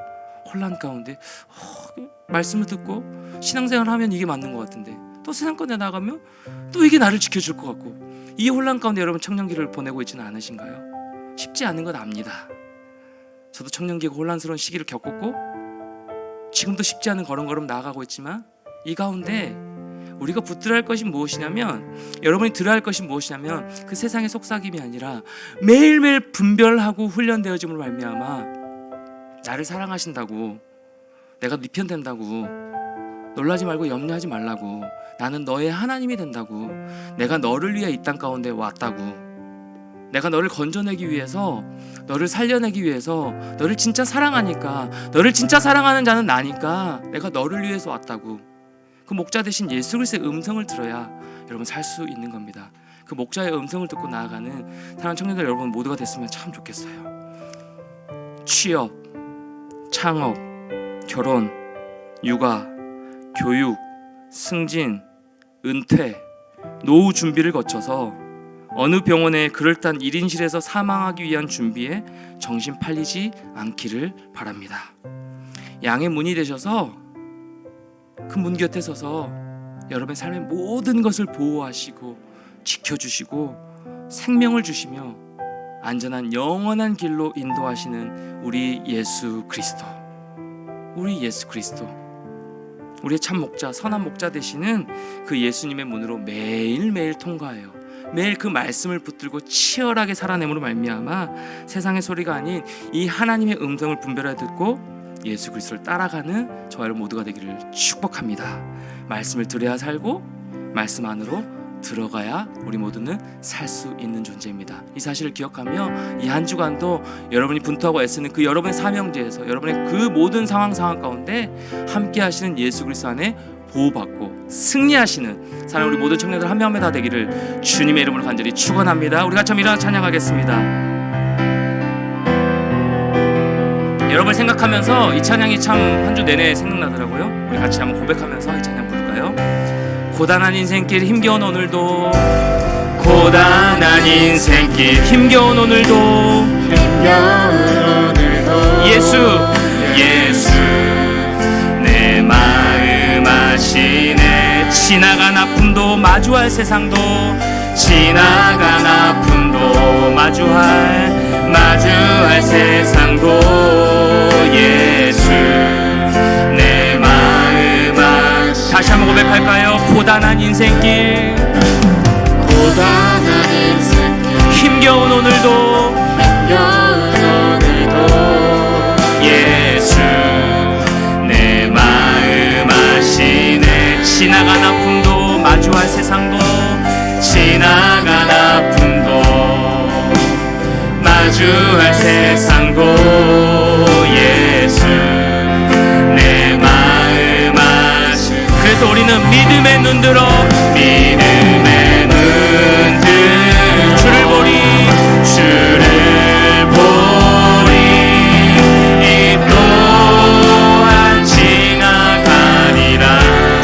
Speaker 3: 혼란 가운데 말씀을 듣고 신앙생활을 하면 이게 맞는 것 같은데, 또 세상 가운데 나가면 또 이게 나를 지켜줄 것 같고, 이 혼란 가운데 여러분 청년기를 보내고 있지는 않으신가요? 쉽지 않은 건 압니다. 저도 청년기가 혼란스러운 시기를 겪었고 지금도 쉽지 않은 걸음걸음 나아가고 있지만 이 가운데 우리가 붙들어야 할 것이 무엇이냐면, 여러분이 들어야 할 것이 무엇이냐면 그 세상의 속삭임이 아니라 매일매일 분별하고 훈련되어짐으로 말미암아 나를 사랑하신다고, 내가 네 편 된다고, 놀라지 말고 염려하지 말라고, 나는 너의 하나님이 된다고, 내가 너를 위해 이 땅 가운데 왔다고, 내가 너를 건져내기 위해서, 너를 살려내기 위해서, 너를 진짜 사랑하니까, 너를 진짜 사랑하는 자는 나니까 내가 너를 위해서 왔다고, 그 목자 대신 예수 그리스도의 음성을 들어야 여러분 살 수 있는 겁니다. 그 목자의 음성을 듣고 나아가는 사랑하는 청년들 여러분 모두가 됐으면 참 좋겠어요. 취업, 창업, 결혼, 육아, 교육, 승진, 은퇴, 노후 준비를 거쳐서 어느 병원의 그럴듯한 1인실에서 사망하기 위한 준비에 정신 팔리지 않기를 바랍니다. 양의 문이 되셔서 그 문 곁에 서서 여러분의 삶의 모든 것을 보호하시고 지켜주시고 생명을 주시며 안전한 영원한 길로 인도하시는 우리 예수 그리스도, 우리 예수 그리스도, 우리의 참 목자, 선한 목자 되시는 그 예수님의 문으로 매일매일 통과해요. 매일 그 말씀을 붙들고 치열하게 살아내므로 말미암아 세상의 소리가 아닌 이 하나님의 음성을 분별하여 듣고 예수 그리스도를 따라가는 저와 여러분 모두가 되기를 축복합니다. 말씀을 들어야 살고 말씀 안으로 들어가야 우리 모두는 살 수 있는 존재입니다. 이 사실을 기억하며 이 한 주간도 여러분이 분투하고 애쓰는 그 여러분의 사명제에서 여러분의 그 모든 상황 가운데 함께 하시는 예수 그리스도 안에 보호받고 승리하시는 사랑 우리 모든 청년들 한 명 한 명 다 되기를 주님의 이름으로 간절히 축원합니다. 우리 같이 한번 일어나 찬양하겠습니다. 여러분 생각하면서 이 찬양이 참 한 주 내내 생각나더라고요. 우리 같이 한번 고백하면서 이 찬양 부를까요? 고단한 인생길 힘겨운 오늘도, 고단한 인생길 힘겨운 오늘도, 예수 내 마음 아시네. 지나간 아픔도 마주할 세상도, 지나간 아픔도 마주할 세상도, 예수 내 마음 아시네. 다시 한번 고백할까요? 고단한 인생길, 힘겨운 오늘도, 예수 내 마음 아시네. 지나간 아픔도 마주할 세상도, 지나간 아픔도 마주할 세상도, 예수 내 마음 아시네. 그래서 우리는 믿음의 눈 들어, 믿음의 눈 들 주를 보리, 주를 보리. 이 또한 지나가리라.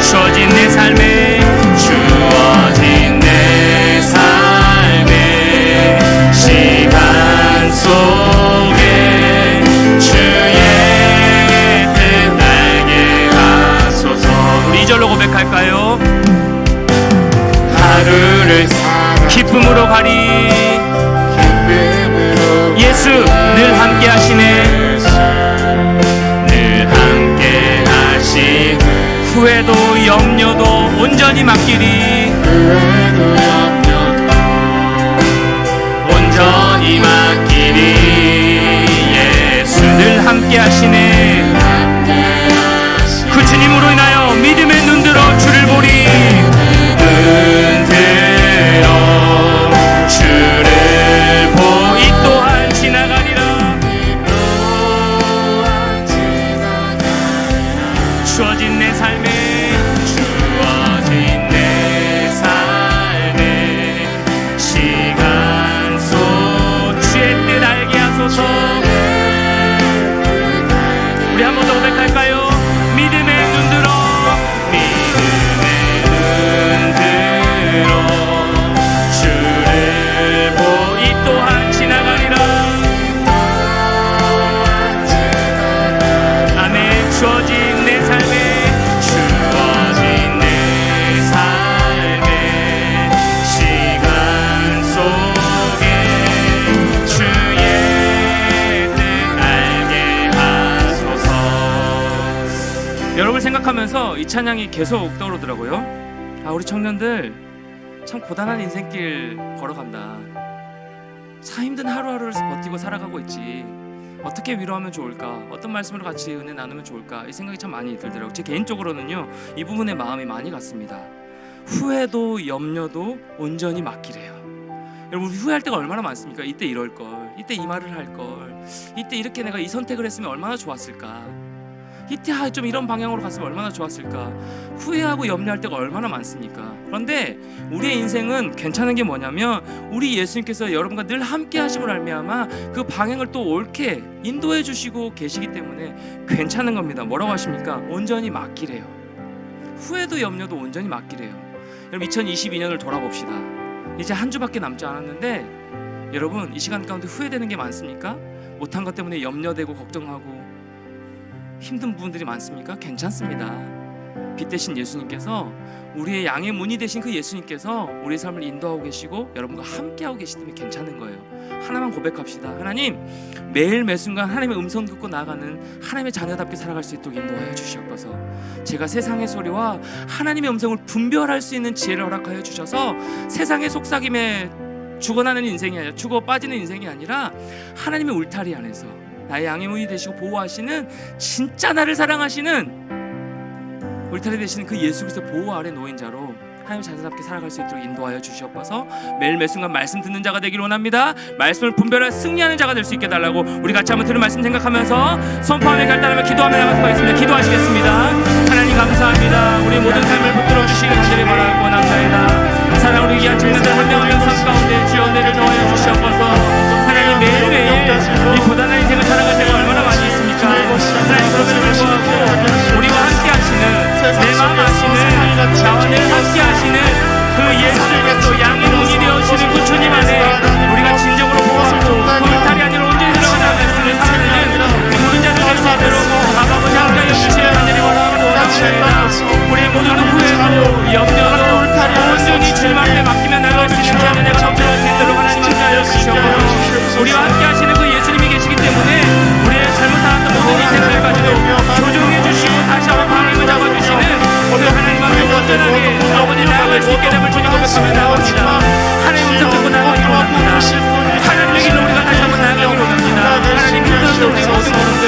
Speaker 3: 주어진 내 삶에, 주어진 내 삶에 시간 속에 주의 뜻 알게 하소서. 우리 2절로 고백할까요? 하루를 기쁨으로 가리, 예수 늘 함께 하시네. 늘 함께 하시, 후회도 염려도 온전히 맡기리, 온전히 맡기리. 예수 늘 함께 하시네. 그 주님으로 인하여 믿음의 눈 들어 주를 보리, 눈 들어 주를 보. 이 또한 지나가리라. 주어진 내 삶에, 주어진 내 생각하면서 이 찬양이 계속 떠오르더라고요. 아, 우리 청년들 참 고단한 인생길 걸어간다. 참 힘든 하루하루를 버티고 살아가고 있지. 어떻게 위로하면 좋을까? 어떤 말씀으로 같이 은혜 나누면 좋을까? 이 생각이 참 많이 들더라고요. 제 개인적으로는요, 이 부분에 마음이 많이 갔습니다. 후회도 염려도 온전히 맡기래요. 여러분, 우리 후회할 때가 얼마나 많습니까? 이때 이럴 걸, 이때 이 말을 할 걸, 이때 이렇게 내가 이 선택을 했으면 얼마나 좋았을까? 이때 좀 이런 방향으로 갔으면 얼마나 좋았을까? 후회하고 염려할 때가 얼마나 많습니까? 그런데 우리의 인생은 괜찮은 게 뭐냐면, 우리 예수님께서 여러분과 늘 함께 하심으로 말미암아 그 방향을 또 옳게 인도해 주시고 계시기 때문에 괜찮은 겁니다. 뭐라고 하십니까? 온전히 맡기래요. 후회도 염려도 온전히 맡기래요. 여러분, 2022년을 돌아봅시다. 이제 한 주밖에 남지 않았는데, 여러분, 이 시간 가운데 후회되는 게 많습니까? 못한 것 때문에 염려되고 걱정하고 힘든 부분들이 많습니까? 괜찮습니다. 빛 대신 예수님께서, 우리의 양의 문이 되신 그 예수님께서 우리의 삶을 인도하고 계시고 여러분과 함께하고 계시기 때문에 괜찮은 거예요. 하나만 고백합시다. 하나님, 매일 매순간 하나님의 음성 듣고 나아가는 하나님의 자녀답게 살아갈 수 있도록 인도하여 주시옵소서. 제가 세상의 소리와 하나님의 음성을 분별할 수 있는 지혜를 허락하여 주셔서 세상의 속삭임에 죽어나는 인생이 아니라, 죽어 빠지는 인생이 아니라 하나님의 울타리 안에서 나의 양의 문이 되시고 보호하시는, 진짜 나를 사랑하시는 울타리 되시는 그 예수 그리스도 보호 아래 놓인 자로 하나님 자녀답게 살아갈 수 있도록 인도하여 주시옵소서. 매일 매순간 말씀 듣는 자가 되기를 원합니다. 말씀을 분별하여 승리하는 자가 될 수 있게 달라고 우리 같이 한번 들은 말씀 생각하면서 선포하며 결단하며 기도하며 나갈 수가 있습니다. 기도하시겠습니다. 하나님 감사합니다. 우리 모든 삶을 붙들어 주시길 간절히 바라고 원합니다. 사랑, 우리 귀한 청년들 한 명 한 명 삶 가운데 주여 은혜를 더하여 주시옵소서. 하나님, 매일매일 이 고단한 인생을 살아갈 때가 얼마나 많이 있습니까? 하나님, 그럼에도 불구하고 우리와 함께 하시는, 내 마음 아시는, 나와 늘 함께 하시는 그 예수 그리스도 양의 문이 되어주시는 그 주님 안에 우리가 진정으로 보호하고 그 울타리 안으로 온전히 들어가는 말씀을 살아내는 그 모든 자들 될 수 있도록 아버지 함께하여 주시길 간절히 바라고 원합니다. 우리의 모든 후회도 염려도 온전히 주님 앞에 맡기며 나갈 수 있는 자는 내가 넘쳐날 수 있도록 하나님 함께하여 주시옵소서. 우리와 함께 하시는 그 예수님이 계시기 때문에 우리의 잘못 살았던 모든 인생들까지도 조정해 주시고 다시 한번 방향을 잡아주시는 그 하나님 앞에 온전하게 아버지 나아갈 수 있게 됨을 주님 고백하며 나갑니다. 하나님 음성 듣고 나가기를 원합니다. 하나님의 길로 우리가 다시 한번 나아가기를 원합니다. 하나님 힘들었던 우리가 모든 것들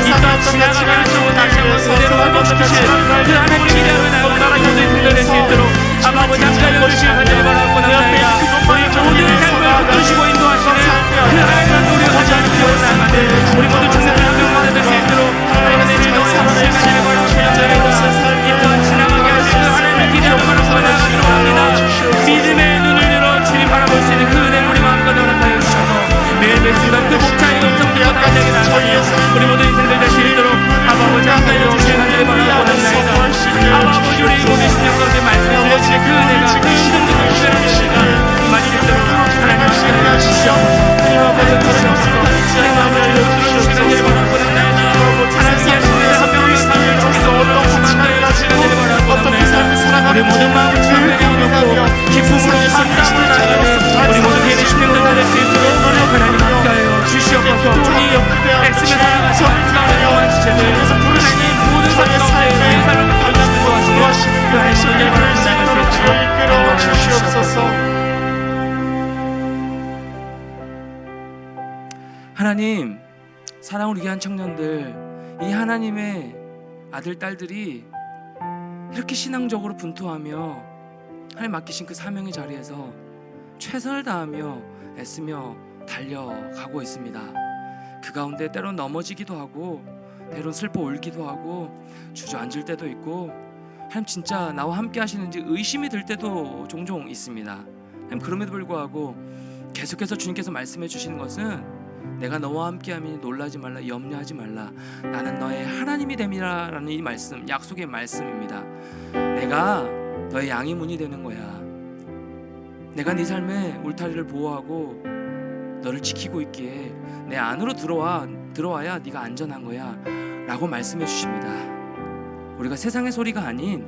Speaker 3: 이따 지나가게 하시고 다시 한번 그대로 회복시키실 그 하나님을 기대하며 나아가는 모든 인생들 될 수 있도록 아버지 함께하여 주시길 간절히 바라고 원합니다. 우리 모든 삶을 붙드시고 인도하시는 그 하나님을 우리가 다시 한번 기도하는 우리 모두 청년들 한 명마다 될 수 있도록 하나님의 내를 넣어주시길 간절히 바라고 원합니다. 이따 지나가게 하실 그 하나님을 기대하며 바라고 나아가기로 합니다. 믿음의 눈을 열어 주님 바라볼 수 있는 그 은혜를 우리 마음껏 허락하여 주셔서 매일매일 순간 그 목자의 음성 듣고 나아가게 나아가는 우리 모든 인생들 될 수 있도록 아버지 함께하여 주시길 간절히 바라고 원합니다. 아버지, 우리 몸의 신령 가운데 말씀해 주시는 그 은혜가, 그 음성 듣고 구별하는 시간 임하실 수 있도록 하나님 함께하여 주시옵소서. 아버지 주시옵소서. 하나님 아버지 들어주시길 간절히 바라고 원합니다. 하나님께 하시는 한 명의 삶을 주기도 어려운 함께하여 주시길 간절히 바라고 원합니다. 우리 모든 마음을 주님께 내어놓고 기쁨으로 감당으로 나가는 우리 모든 개인의 심령들 다 될 수 있도록 하나님 함께하여 주시옵소서. 우리 엑스맨 살아가시는 가운데 영원 지체들 하나님 모든 것 가운데 우리의 삶을 붙들어 주시고 그 하나님을 간절히 바라고 나아갈 수 있도록 이끌어 주시옵소서. 하나님, 사랑, 우리 귀한 청년들, 이 하나님의 아들 딸들이 이렇게 신앙적으로 분투하며 하나님 맡기신 그 사명의 자리에서 최선을 다하며 애쓰며 달려가고 있습니다. 그 가운데 때론 넘어지기도 하고 때론 슬퍼 울기도 하고 주저앉을 때도 있고 하나님 진짜 나와 함께 하시는지 의심이 들 때도 종종 있습니다. 하나님, 그럼에도 불구하고 계속해서 주님께서 말씀해 주시는 것은 내가 너와 함께함이니 놀라지 말라, 염려하지 말라, 나는 너의 하나님이 됨이라는 이 말씀, 약속의 말씀입니다. 내가 너의 양의 문이 되는 거야. 내가 네 삶의 울타리를 보호하고 너를 지키고 있기에 내 안으로 들어와야 네가 안전한 거야 라고 말씀해 주십니다. 우리가 세상의 소리가 아닌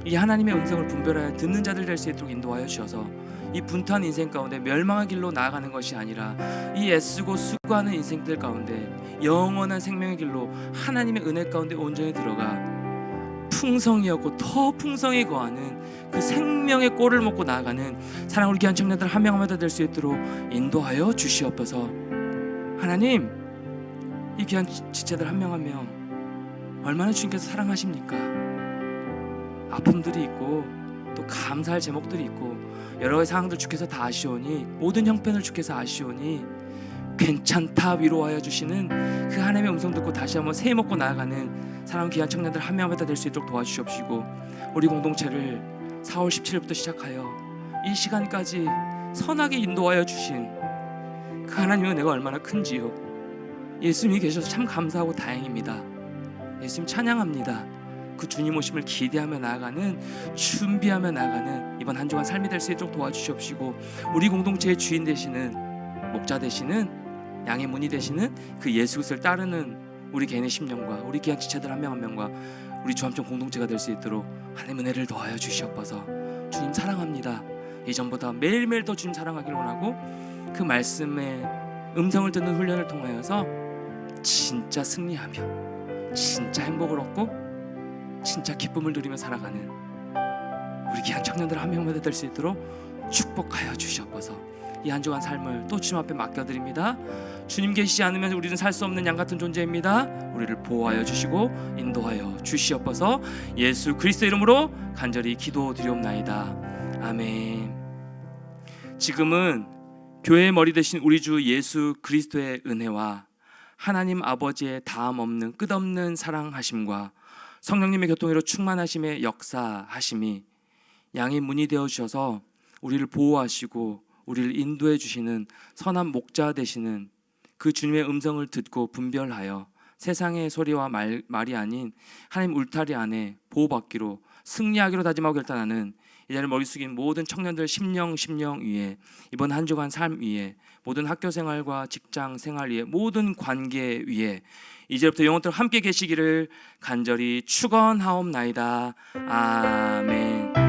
Speaker 3: 이 하나님의 음성을 분별하여 듣는 자들 될 수 있도록 인도하여 주셔서 이 분투한 인생 가운데 멸망의 길로 나아가는 것이 아니라 이 애쓰고 수고하는 인생들 가운데 영원한 생명의 길로 하나님의 은혜 가운데 온전히 들어가 풍성이었고 더 풍성히 거하는 그 생명의 꼴을 먹고 나아가는 사랑 우리 귀한 청년들 한 명 한 명 다 될 수 있도록 인도하여 주시옵소서. 하나님, 이 귀한 지체들 한 명 한 명 얼마나 주님께서 사랑하십니까? 아픔들이 있고 또 감사할 제목들이 있고 여러 가지 상황들 주께서 다 아시오니, 모든 형편을 주께서 아시오니 괜찮다 위로하여 주시는 그 하나님의 음성 듣고 다시 한번 새해 먹고 나아가는 사랑하는 귀한 청년들 한 명 한 명 다 될 수 있도록 도와주시옵시고, 우리 공동체를 4월 17일부터 시작하여 이 시간까지 선하게 인도하여 주신 그 하나님의 은혜가 얼마나 큰지요. 예수님이 계셔서 참 감사하고 다행입니다. 예수님 찬양합니다. 그 주님 오심을 기대하며 나아가는, 준비하며 나아가는 이번 한 주간 삶이 될 수 있도록 도와주시옵시고, 우리 공동체의 주인 되시는, 목자 되시는, 양의 문이 되시는 그 예수 그리스도를 따르는 우리 개인의 심령과 우리 귀한 지체들 한 명 한 명과 우리 주함청 공동체가 될 수 있도록 하나님 은혜를 더하여 주시옵소서. 주님 사랑합니다. 이전보다 매일매일 더 주님 사랑하기를 원하고, 그 말씀의 음성을 듣는 훈련을 통하여서 진짜 승리하며 진짜 행복을 얻고 진짜 기쁨을 누리며 살아가는 우리 귀한 청년들 한 명마다 될 수 있도록 축복하여 주시옵소서. 이 한 주간 삶을 또 주님 앞에 맡겨드립니다. 주님 계시지 않으면 우리는 살 수 없는 양 같은 존재입니다. 우리를 보호하여 주시고 인도하여 주시옵소서. 예수 그리스도 이름으로 간절히 기도드리옵나이다. 아멘. 지금은 교회의 머리 되신 우리 주 예수 그리스도의 은혜와 하나님 아버지의 다함 없는 끝없는 사랑하심과 성령님의 교통으로 충만하심의 역사하심이 양의 문이 되어 주셔서 우리를 보호하시고 우리를 인도해 주시는 선한 목자 되시는 그 주님의 음성을 듣고 분별하여 세상의 소리와 말이 아닌 하나님 울타리 안에 보호받기로 승리하기로 다짐하고 결단하는 이 자리에 머리 숙인 모든 청년들 심령 위에, 이번 한 주간 삶 위에, 모든 학교 생활과 직장 생활 위에, 모든 관계 위에 이제부터 영원토록 함께 계시기를 간절히 축원하옵나이다. 아멘.